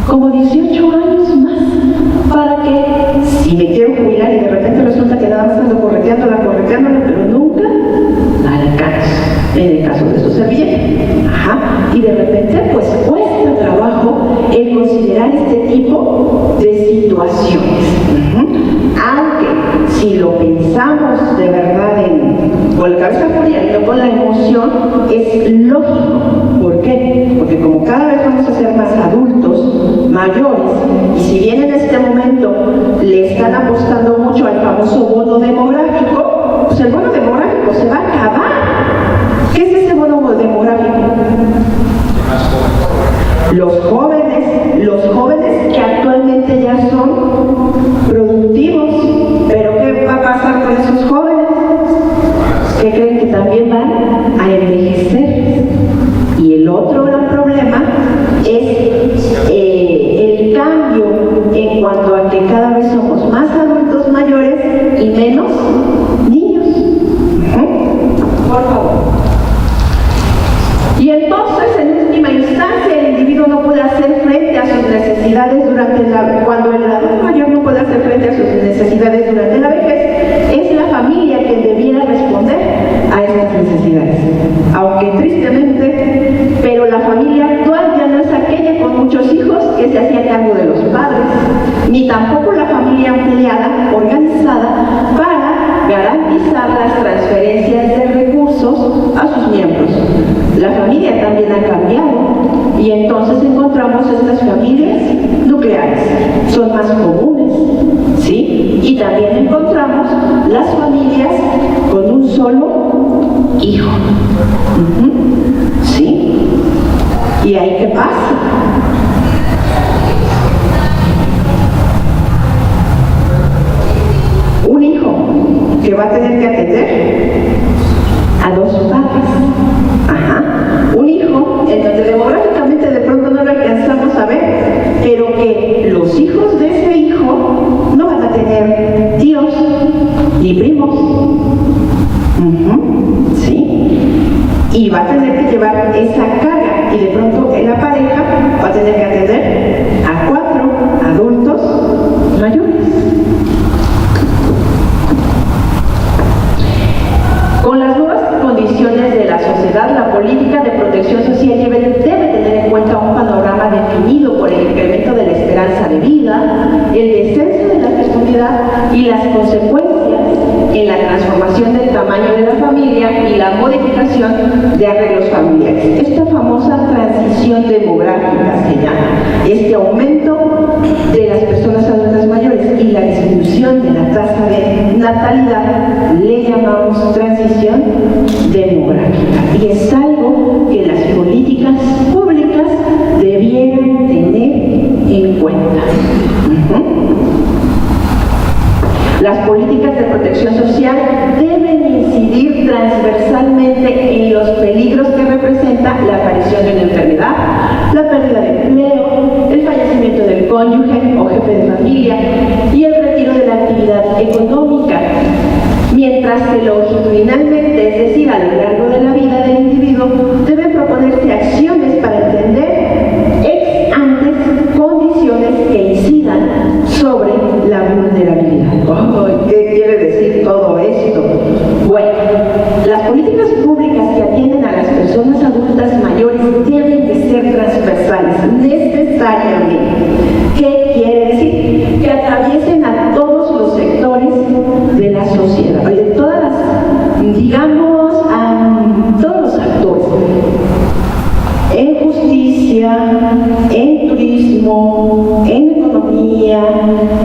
[SPEAKER 3] como 18 años más, para que si me quiero jubilar y de repente resulta que nada más ando correteándola, pero nunca la alcanzo, en el caso de esto servilleta. Y de repente pues cuesta trabajo el considerar este tipo de situaciones. Aunque si lo pensamos de verdad con la cabeza fría y no con la emoción, es lógico. ¿Por qué? Porque como cada vez vamos a ser más adultos, mayores, y si bien en este momento le están apostando mucho al famoso bono demográfico, pues el bono demográfico se va a acabar. ¿Qué es ese bono demográfico? Los jóvenes que actualmente ya son productivos, pero ¿qué va a pasar con esos jóvenes? Que creen que también van a envejecer. Y el otro gran problema es el cambio en cuanto a que cada vez somos más adultos mayores y menos niños. Por favor. Y entonces, en última instancia, el individuo no puede hacer frente a sus necesidades cuando el adulto mayor no puede hacer frente a sus necesidades durante la vejez, es la familia quien debiera responder a estas necesidades. Aunque tristemente, pero la familia actual ya no es aquella con muchos hijos que se hacía cargo de los padres, ni tampoco la familia ampliada, organizada para garantizar las transferencias de recursos a sus miembros. La familia también ha cambiado y entonces encontramos estas familias nucleares, son más comunes, ¿sí? Y también encontramos las familias con un solo hijo, ¿sí? ¿Y ahí qué pasa? Un hijo que va a tener que atender a 2 padres. Un hijo en donde demográficamente de pronto no lo alcanzamos a ver, pero que los hijos de ese hijo no van a tener tíos ni primos. ¿Sí? Y va a tener que llevar esa carga y de pronto en la pareja va a tener que atender a 4 adultos mayores. Con las nuevas condiciones de la sociedad, la política de protección social debe tener en cuenta un panorama definido por el incremento de la esperanza de vida, el descenso de la fecundidad y las consecuencias en la transformación del tamaño de la familia y la modificación de arreglos familiares. Esta famosa transición demográfica se llama, este aumento de las personas adultas mayores y la disminución de la tasa de natalidad le llamamos transición demográfica, y es algo que las políticas públicas debieran tener en cuenta. Las políticas de protección social deben incidir transversalmente en los peligros que representa la aparición de una enfermedad, la pérdida de empleo, el fallecimiento del cónyuge o jefe de familia y el retiro de la actividad económica, mientras que longitudinalmente, es decir, a lo largo de la vida del individuo, deben proponerse acciones para entender necesariamente. ¿Qué quiere decir? Que atraviesen a todos los sectores de la sociedad, de todas las, digamos, todos los actores. En justicia, en turismo, en economía,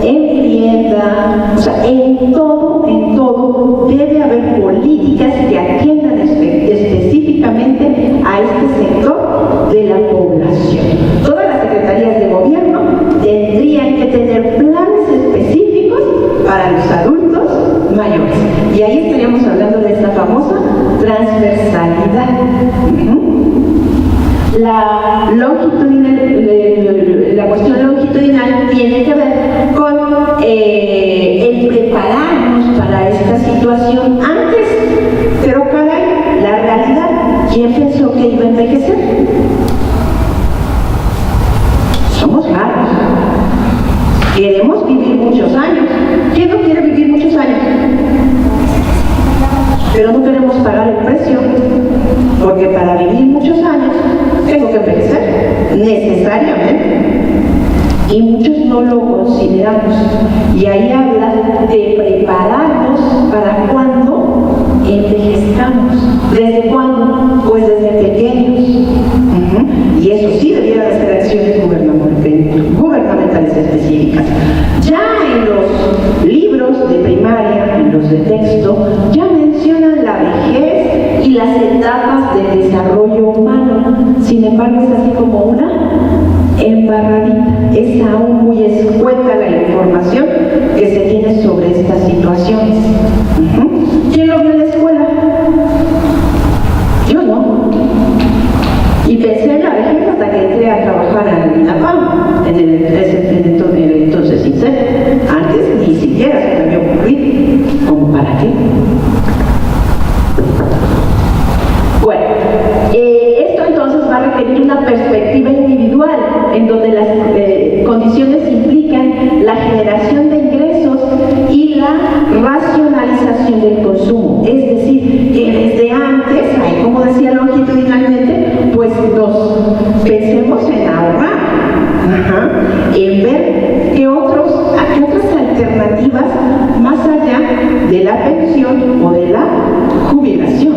[SPEAKER 3] en vivienda, o sea, en todo debe haber políticas que atiendan específicamente a este sector de la población. Todas las secretarías de gobierno tendrían que tener planes específicos para los adultos mayores. Y ahí estaríamos hablando de esta famosa transversalidad. La cuestión longitudinal tiene que ver con el prepararnos para esta situación antes, pero caray, la realidad, ¿quién pensó que iba a envejecer? Somos raros. Queremos vivir muchos años. ¿Quién no quiere vivir muchos años? Pero no queremos pagar el precio, porque para vivir muchos años tengo que envejecer, necesariamente. Y muchos no lo consideramos. Y ahí habla de prepararnos para cuando envejezcamos. ¿Desde cuándo? Pues desde pequeños. Y eso sí debiera de ser acciones gubernamentales específicas. Ya en los libros de primaria, en los de texto, ya mencionan la vejez y las etapas del desarrollo humano. Sin embargo, es así como una embarradita. Es aún muy escueta la información que se tiene sobre estas situaciones. ¿Quién lo vio en la escuela? Yo no. Y pensé en la vejez hasta que entré a trabajar en INAPAM, en el entonces INSEE. Antes ni siquiera se me había ocurrido. ¿Cómo para qué? Bueno, esto entonces va a requerir una perspectiva individual en donde las condiciones implican la generación de ingresos y la racionalización del consumo. Es decir, que desde antes, ahí como decía longitudinalmente, pues nos pensemos en ahorrar, en ver qué otras alternativas más allá de la pensión o de la jubilación,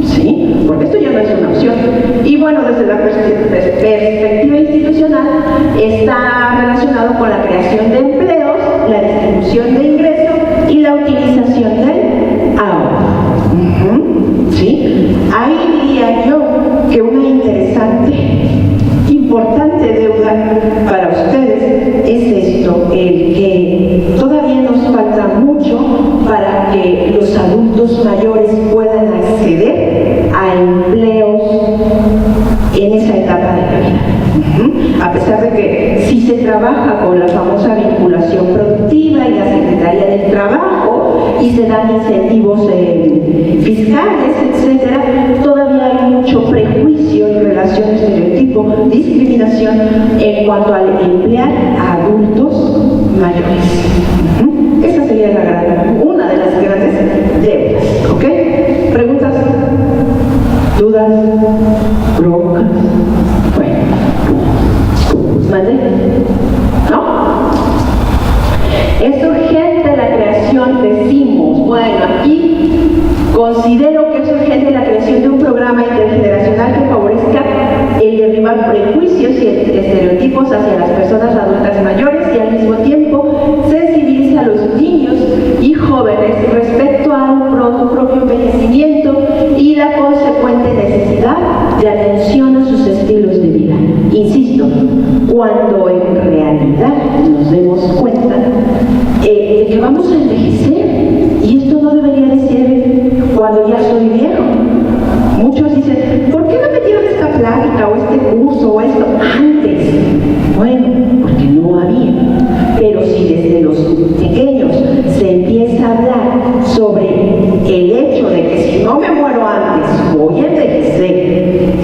[SPEAKER 3] ¿sí? Porque esto ya no es una opción. Y bueno, desde la perspectiva institucional está relacionado con la creación de empleos, la distribución de ingresos y la utilización del ahorro. ¿Sí? Ahí diría yo que una interesante, importante deuda para ustedes es esto, el que todavía nos falta mucho para que los adultos mayores puedan acceder a empleos en esa etapa de la vida. A pesar de que sí se trabaja con la famosa vinculación productiva y la Secretaría del Trabajo y se dan incentivos fiscales, etcétera, todavía hay mucho prejuicio en relación a estereotipo, discriminación en cuanto al emplear a adultos mayores. Esa sería una de las grandes deudas. ¿Ok? ¿Preguntas? ¿Dudas? ¿Broncas? Bueno. ¿Mande? ¿No? Es urgente la creación, decimos. Bueno, aquí considero que es urgente la creación de un programa intergeneracional que favorezca el derribar prejuicios y estereotipos hacia las personas adultas mayores y al mismo tiempo sensibiliza a los niños y jóvenes respecto al propio envejecimiento y la consecuente necesidad de atención a sus estilos de vida. Insisto, cuando en realidad nos demos cuenta de que vamos a envejecer, y esto no debería de ser cuando ya soy viejo. Muchos dicen, ¿por qué no me dieron esta plática o este curso o esto antes? Bueno, porque no había. Pero si desde los pequeños se empieza a hablar sobre el hecho de que si no me muero antes voy a envejecer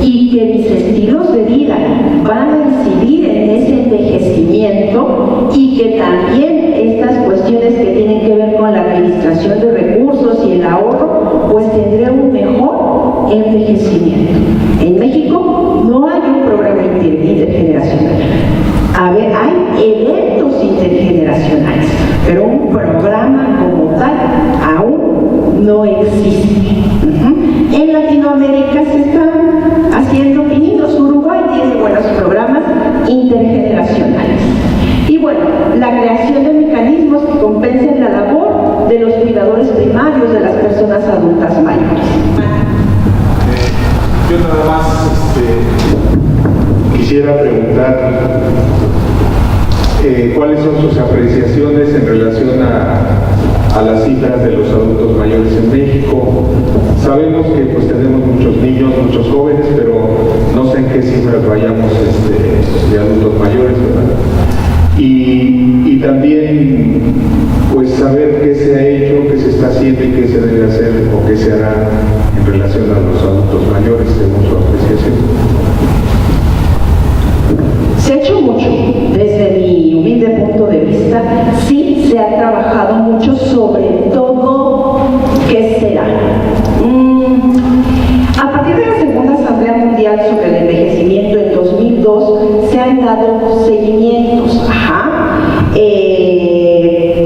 [SPEAKER 3] y que mis estilos de vida van a incidir en ese envejecimiento y que también estas cuestiones que tienen que ver con la administración de recursos y el ahorro, pues tendré un mejor envejecimiento. En México no hay un programa intergeneracional. A ver, hay eventos intergeneracionales, pero un programa como tal aún no existe. En Latinoamérica se están haciendo pinitos. Uruguay tiene buenos programas intergeneracionales. Y bueno, la creación de mecanismos que compensen la labor de los cuidadores primarios de las personas adultas mayores.
[SPEAKER 7] Yo nada más quisiera preguntar cuáles son sus apreciaciones en relación a las cifras de los adultos mayores en México. Sabemos que pues tenemos muchos niños, muchos jóvenes, pero no sé en qué cifras vayamos de adultos mayores, ¿verdad? Y también pues saber qué se ha hecho, qué se está haciendo y qué se debe hacer o qué se hará en relación a los adultos mayores según su apreciación.
[SPEAKER 3] Se ha hecho mucho, desde mi humilde punto de vista, sí se ha trabajado mucho, sobre todo, ¿qué será? A partir de la Segunda Asamblea Mundial sobre el Envejecimiento en 2002, se han dado seguimientos,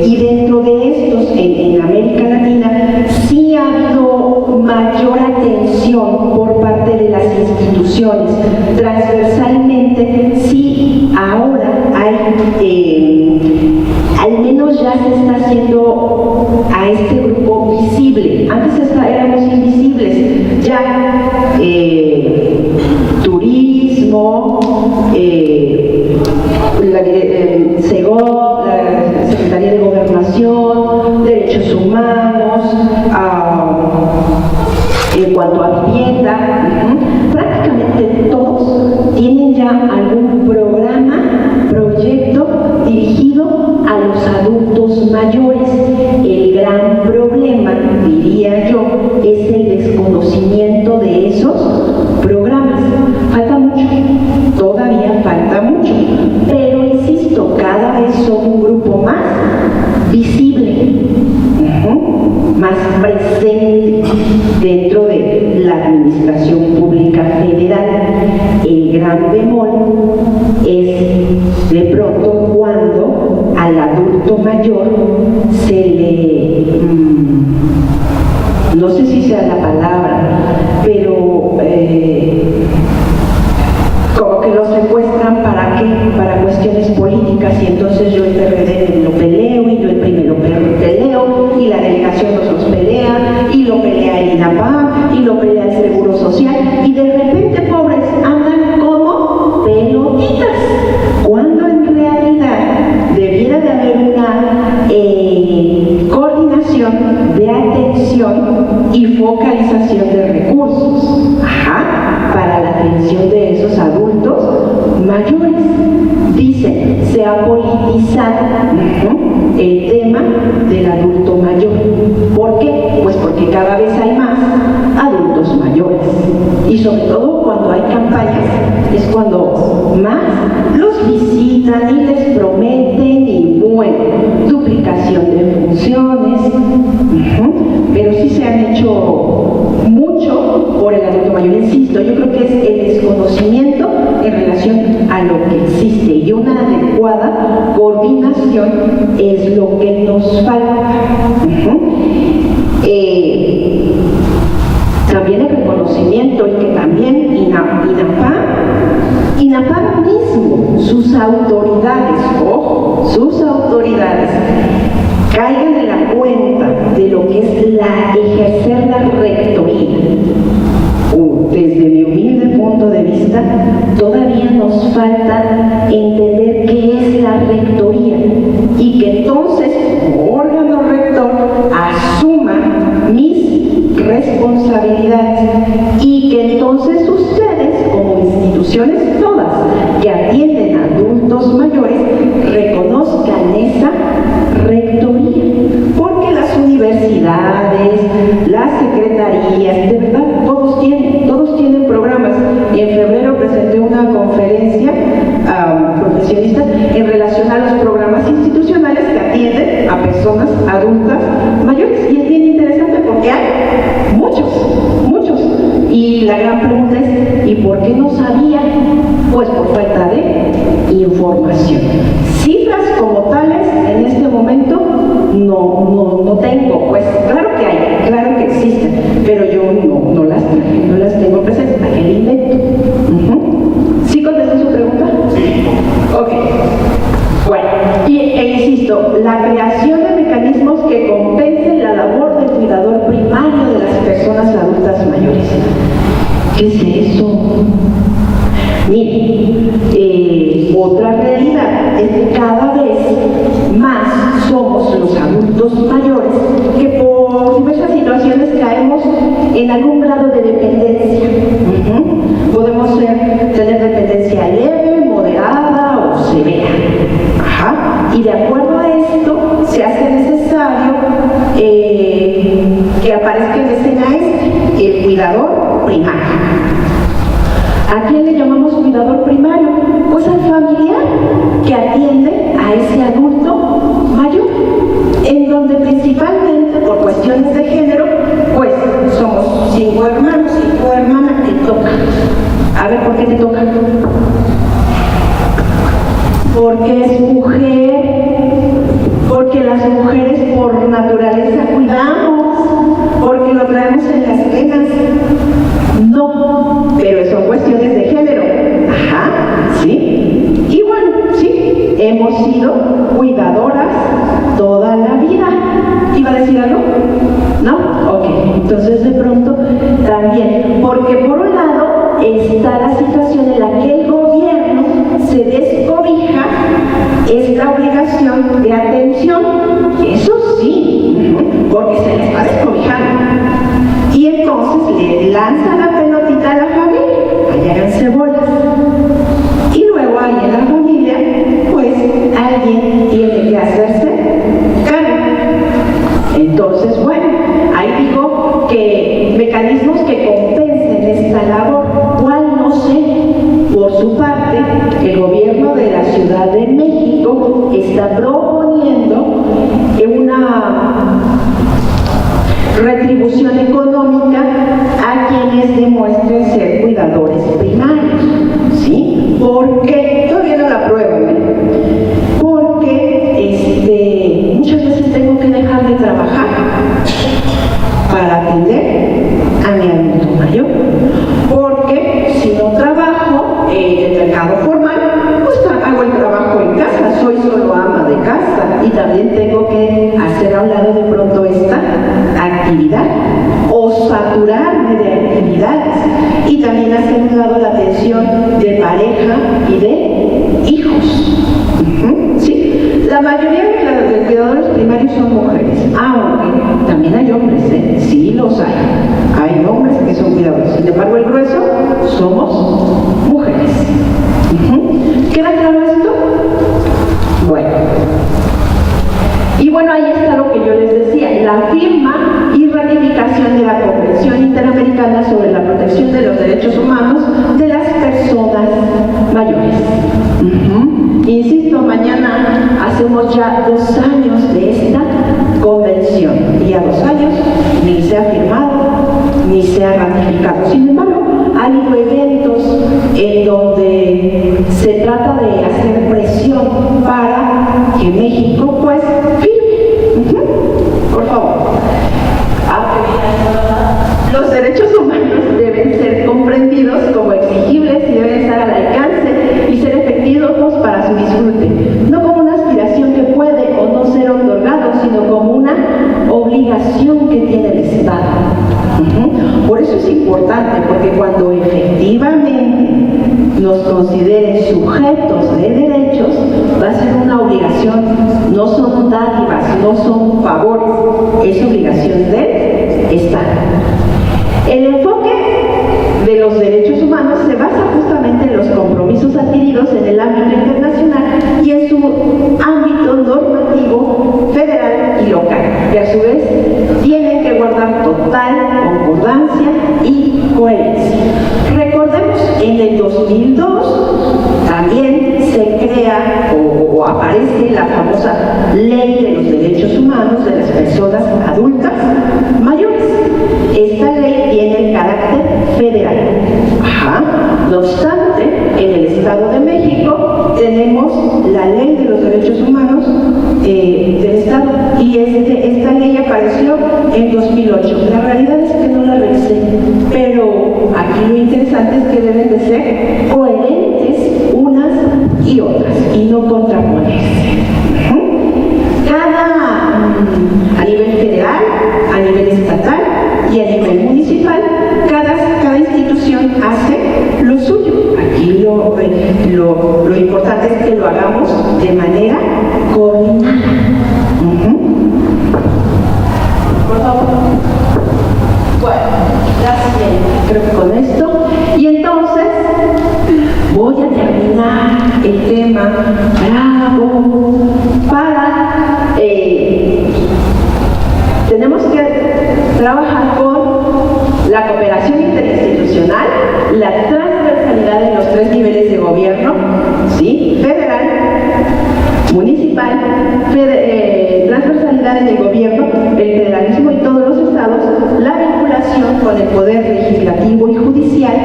[SPEAKER 3] y dentro de estos, en América Latina, sí ha habido mayor atención por parte de las instituciones. Transversalmente, sí, ahora hay, al menos ya se está haciendo a este grupo visible. Antes éramos invisibles, ya turismo, SEGOV, la Secretaría de Gobernación, Derechos Humanos, en cuanto a vivienda, prácticamente todos tienen ya algún programa, proyecto dirigido a los adultos mayores. El gran problema, diría yo, es el desconocimiento de esos programas. Falta mucho, todavía falta mucho, pero insisto, cada vez son un grupo más visible, más presente dentro de la administración pública federal. El gran bemol es de pronto cuando al adulto mayor se le, no sé si sea la palabra, pero como que lo secuestran. ¿Para qué? Para cuestiones políticas, y entonces yo el PRD lo peleo, y yo el primero peleo, y la delegación los pelea, y lo pelea el INAPAM, y lo pelea el Seguro Social, y de repente, pobres, andan como pelotitas, cuando en realidad debiera de haber una coordinación de atención y focalización de recursos para la atención de esos adultos mayores. Dicen, se ha politizado el tema del adulto mayor. ¿Por qué? Pues porque cada vez hay más adultos mayores, y sobre todo cuando hay campañas es cuando más los visitan y les prometen, y bueno, duplicación de funciones, pero sí se han hecho mucho por el adulto mayor. Insisto, yo creo que es el desconocimiento en relación a lo que existe, y una adecuada coordinación es lo que nos falta. También el reconocimiento, y que también INAPAM mismo, sus autoridades, ojo, sus autoridades, caigan en la cuenta de lo que es ejercer la rectoría. Desde mi humilde punto de vista, todavía nos falta entender qué es la rectoría, y que entonces, como órgano rector, asuma mis responsabilidades, y que entonces ustedes, como instituciones todas que atienden a adultos mayores, reconozcan esa rectoría, porque las universidades, las secretarías, de verdad, todos tienen programas. Y en febrero presenté una conferencia profesionista en relación a los programas institucionales que atienden a personas adultas mayores, y es bien interesante porque hay muchos, y la gran pregunta es, ¿y por qué no sabía? Pues por falta de información. la creación de mecanismos que compensen la labor del cuidador primario de las personas adultas mayores. ¿Qué es eso? Miren, otra realidad es que cada vez más somos los adultos mayores que por diversas situaciones caemos en algún grado de dependencia. Podemos tener dependencia leve, moderada o severa. Y de acuerdo a esto se hace necesario que aparezca en escena el cuidador primario. ¿A quién le llamamos cuidador primario? Pues al familiar que atiende a ese adulto mayor, en donde principalmente por cuestiones de género, pues somos 5 hermanos y tu hermana te toca. A ver, ¿por qué te toca? Porque es mujer, porque las mujeres por naturaleza cuidamos, porque lo traemos en las venas. No, pero son cuestiones de género. ¿Sí? Y bueno, sí, hemos sido cuidadoras toda la vida. ¿Iba a decir algo? ¿No? Ok, entonces de pronto también, porque por un lado está la situación en la que el gobierno se descobija esta obligación de atención, eso sí, porque se les va descobijando. Y entonces le lanza la pelotita a la familia, allá háganse bolas. Y luego ahí en la familia, pues alguien tiene que hacerse cargo. Entonces, bueno, ahí digo que mecanismos que compensen esta labor, ¿cuál? No sé. Por su parte, el gobierno de la Ciudad de México está proponiendo una retribución económica a quienes demuestren ser cuidadores primarios. ¿Sí? ¿Por qué? Todavía no la prueban, porque muchas veces tengo que dejar de trabajar para atender a mi adulto mayor. Porque si no trabajo en el mercado formal, pues hago el trabajo en casa, soy solo ama de casa y también tengo que hacer a un lado de pronto esta actividad o saturarme de actividades y también hacer a un lado la atención de pareja y de hijos. ¿Sí? La mayoría de cuidadores primarios son mujeres, aunque también hay hombres, sí los hay. Hay hombres que son cuidadores, sin embargo el grueso somos mujeres. ¿Queda claro esto? Bueno. Y bueno, ahí está lo que yo les decía, la firma y ratificación de la Convención Interamericana sobre la Protección de los Derechos Humanos de las Personas Mayores. Insisto, mañana hacemos ya 2 años de esta convención y a 2 años ni se ha firmado ni se ha ratificado. Sin embargo, ha habido eventos en donde se trata de hacer presión para que México pues firme. Por favor. Los derechos humanos deben ser comprendidos como exigibles y deben estar al alcance y ser efectivos para su disfrute, no como una aspiración que puede o no ser otorgado, sino como una obligación que tiene el Estado. Por eso es importante, porque cuando efectivamente nos consideren sujetos de derechos, va a ser una obligación, no son dádivas, no son favores, es obligación del Estado. El enfoque de los derechos humanos se basa justamente en los compromisos adquiridos en el ámbito internacional y en su ámbito normativo federal y local, que a su vez tienen que guardar total concordancia y coherencia. Recordemos, en el 2002 también se crea o aparece la famosa Ley de los Derechos Humanos de las Personas Adultas Mayores. Esta ley tiene carácter federal. No obstante, en el Estado de México tenemos la Ley de los Derechos Humanos del Estado y esta ley apareció en 2008. La realidad es que no la revisé, pero aquí lo interesante es que deben de ser coherentes unas y otras y no contraponerse. lo importante es que lo hagamos de manera coordinada. Por favor. Bueno, la siguiente, creo que con esto. Y entonces voy a terminar el tema bravo para tenemos que trabajar con la cooperación interinstitucional, la transversalidad en los 3 niveles de gobierno, ¿sí? Federal, municipal, transversalidad en el gobierno, el federalismo y todos los estados, la vinculación con el poder legislativo y judicial,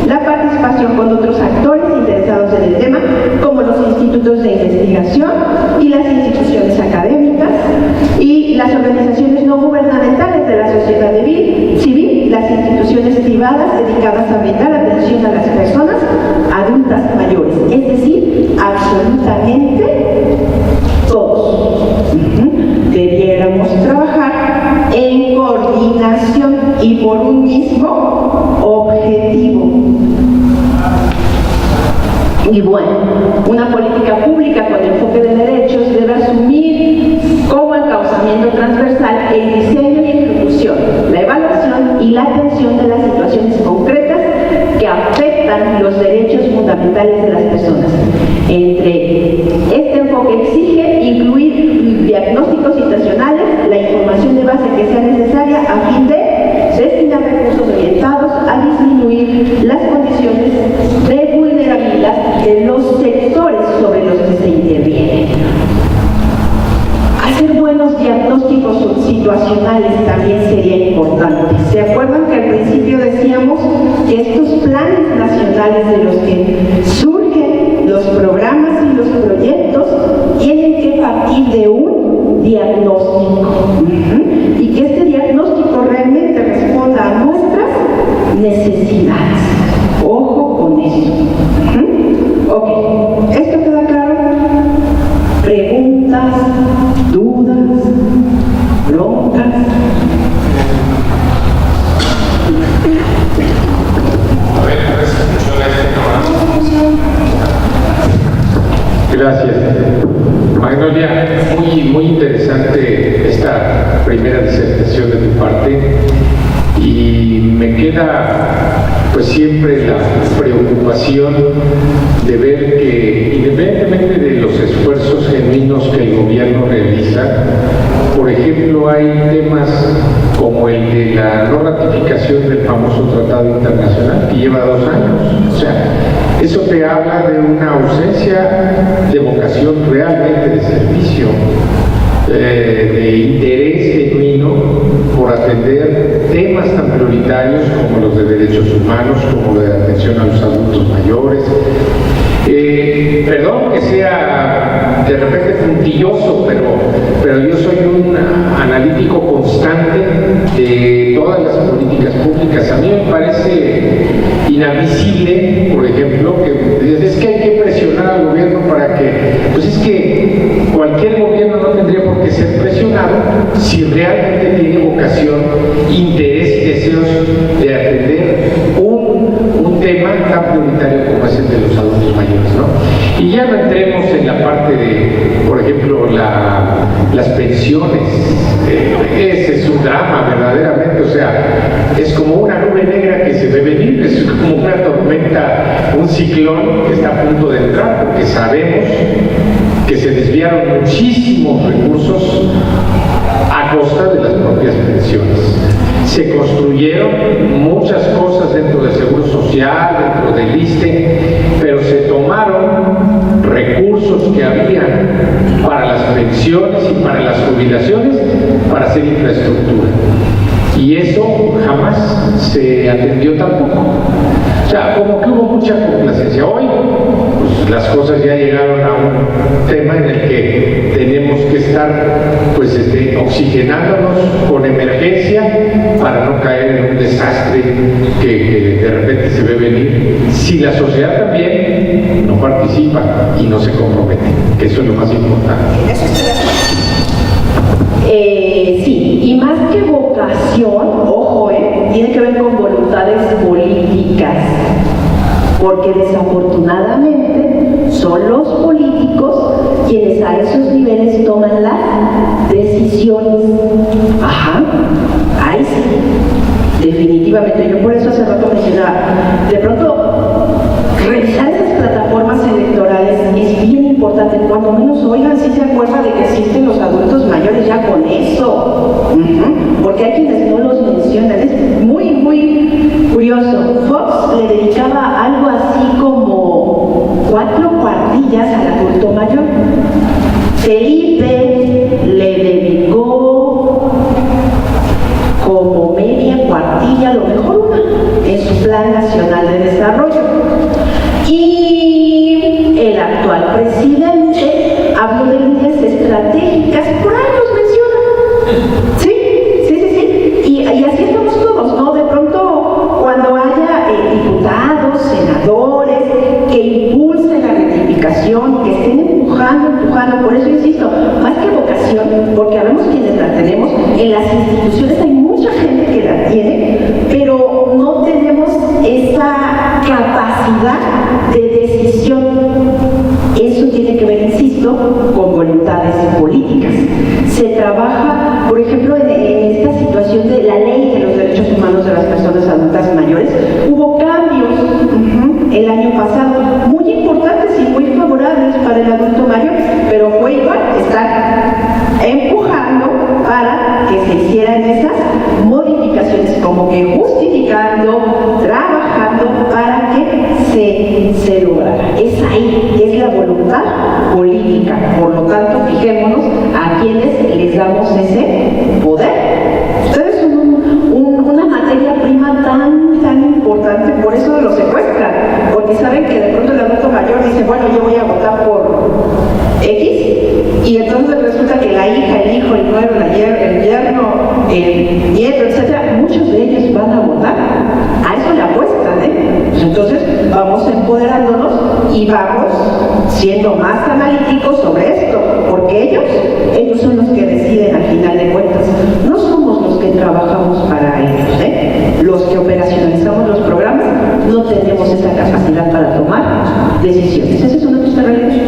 [SPEAKER 3] la participación con otros actores interesados en el tema, como los institutos de investigación y las instituciones académicas y las organizaciones no gubernamentales de la sociedad civil, las instituciones privadas dedicadas a brindar atención a las personas adultas mayores, es decir, absolutamente todos. Debiéramos trabajar en coordinación y por un mismo objetivo. Y bueno, una política pública con enfoque de derechos debe asumir como encauzamiento transversal el diseño y ejecución, la evaluación y la atención de las situaciones concretas que afectan los derechos fundamentales de las personas. Este enfoque exige incluir diagnósticos situacionales, la información de base que sea necesaria a fin de destinar recursos orientados a disminuir las condiciones de vulnerabilidad de los sectores sobre los que se interviene. Hacer buenos diagnósticos situacionales también sería importante. ¿Se acuerdan que al principio decíamos que estos planes nacionales de los que surgen los programas y los proyectos tienen que partir de un diagnóstico? Y que este diagnóstico realmente responda a nuestras necesidades. Ojo con eso. Ok, ¿esto queda claro? ¿Preguntas? ¿Dudas? ¿Broncas?
[SPEAKER 1] A ver, funciona este. Gracias. Magnolia, muy interesante esta primera disertación de tu parte y me queda pues siempre la preocupación de ver que independientemente de los esfuerzos genuinos que el gobierno realiza, por ejemplo, hay temas como el de la no ratificación del famoso tratado internacional que lleva 2 años. O sea, eso te habla de una ausencia de vocación realmente de servicio, de interés genuino por atender temas tan prioritarios como los de derechos humanos, como de atención a los adultos mayores. Perdón que sea de repente puntilloso, pero yo soy un analítico constante de todas las políticas públicas. A mí me parece inadmisible, por ejemplo, que es que hay que presionar al gobierno para que, pues es que cualquier gobierno no tendría por qué ser presionado si realmente tiene vocación, interés y deseos de atender un tema tan prioritario como es el de los adultos mayores, ¿no? Y ya no entremos en la parte de, por ejemplo, las pensiones. Ese es un drama verdaderamente, o sea, es como una nube negra que se ve venir, es como una tormenta, un ciclón que está a punto de entrar, porque sabemos que se desviaron muchísimos recursos a costa de las propias pensiones. Se construyeron muchas cosas dentro del Seguro Social, dentro del ISSSTE, pero se tomaron recursos que habían para las pensiones y para las jubilaciones para hacer infraestructura. Y eso jamás se atendió tampoco. O sea, como que hubo mucha complacencia. Hoy, pues las cosas ya llegaron a un tema en el que tenemos que estar, pues, oxigenándonos con emergencia para no caer en un desastre que de repente se ve venir. Si la sociedad también no participa y no se compromete, que eso es lo más importante.
[SPEAKER 5] Eso estoy de acuerdo.
[SPEAKER 3] Sí, y más que vocación, ojo, tiene que ver con voluntades políticas. porque desafortunadamente son los políticos quienes a esos niveles toman las decisiones. Ajá, ahí sí, definitivamente. Yo por eso hace rato mencionaba, de pronto revisar esas plataformas electorales es bien importante, cuando menos oigan si se acuerdan de que existen los adultos mayores, ya con eso. Porque hay quienes no los mencionan, es muy, muy curioso. Fox le dedicaba algo así como 4 cuartillas al adulto mayor. Felipe le dedicó como media cuartilla, a lo mejor una, en su Plan Nacional de Desarrollo. Y el actual presidente habló de líneas estratégicas, por ahí los menciona. Sí. Y así estamos todos, ¿no? De pronto, cuando haya diputados, senadores que impulsen la rectificación, que estén empujando, por eso insisto, más que vocación, porque sabemos quienes la tenemos, en las instituciones hay mucha gente que la tiene, pero no tenemos esa capacidad de decisión. Eso tiene que ver, insisto, con voluntades políticas. Se trabaja, por ejemplo, en esta situación de la ley de los derechos humanos de las personas adultas mayores. Hubo cambios el año pasado, muy importantes y muy favorables para el adulto mayor, pero fue igual estar empujando para que se hicieran esas modificaciones, como que justificando, trabajando para que se lograra. Es ahí, es la voluntad política. Por lo tanto, fijémonos a quienes les damos ese poder. Ustedes son una materia prima tan importante, por eso lo secuestran, porque saben que de pronto el adulto mayor dice, bueno, yo voy a votar por X, y entonces resulta que la hija, el hijo, el nuero, el yerno, el nieto, etcétera, muchos de ellos van a votar. A eso le apuestan, Entonces vamos empoderándonos y vamos siendo más analíticos sobre esto, porque ellos son los que deciden al final de cuentas. No somos los que trabajamos para ellos, Los que operacionalizamos los programas no tenemos esa capacidad para tomar decisiones. ¿Esa es una de nuestras realidades?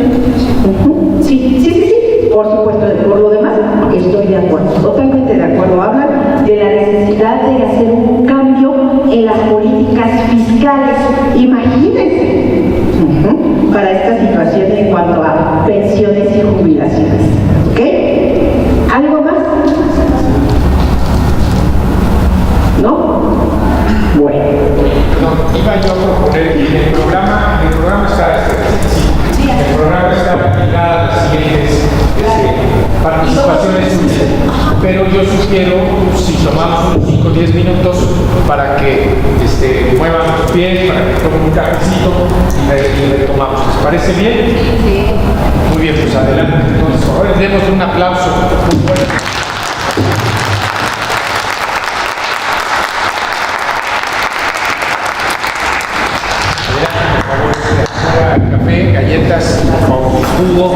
[SPEAKER 3] Sí, por supuesto. Por lo demás, estoy de acuerdo, totalmente de acuerdo. Hablan de la necesidad de hacer un cambio en las políticas fiscales. Imagínense, para esta situación en cuanto a pensiones y jubilaciones. ¿Ok? ¿Algo más? ¿No? Bueno.
[SPEAKER 1] Iba yo a proponer, el programa está el programa está ligado a las siguientes participaciones, pero yo sugiero, si tomamos unos 5 o 10 minutos para que muevan los pies, para que tomen un cafecito y retomamos. ¿Les parece bien? Sí. Muy bien, pues adelante. Entonces, por favor, demos un aplauso muy fuerte. Café, galletas, jugo.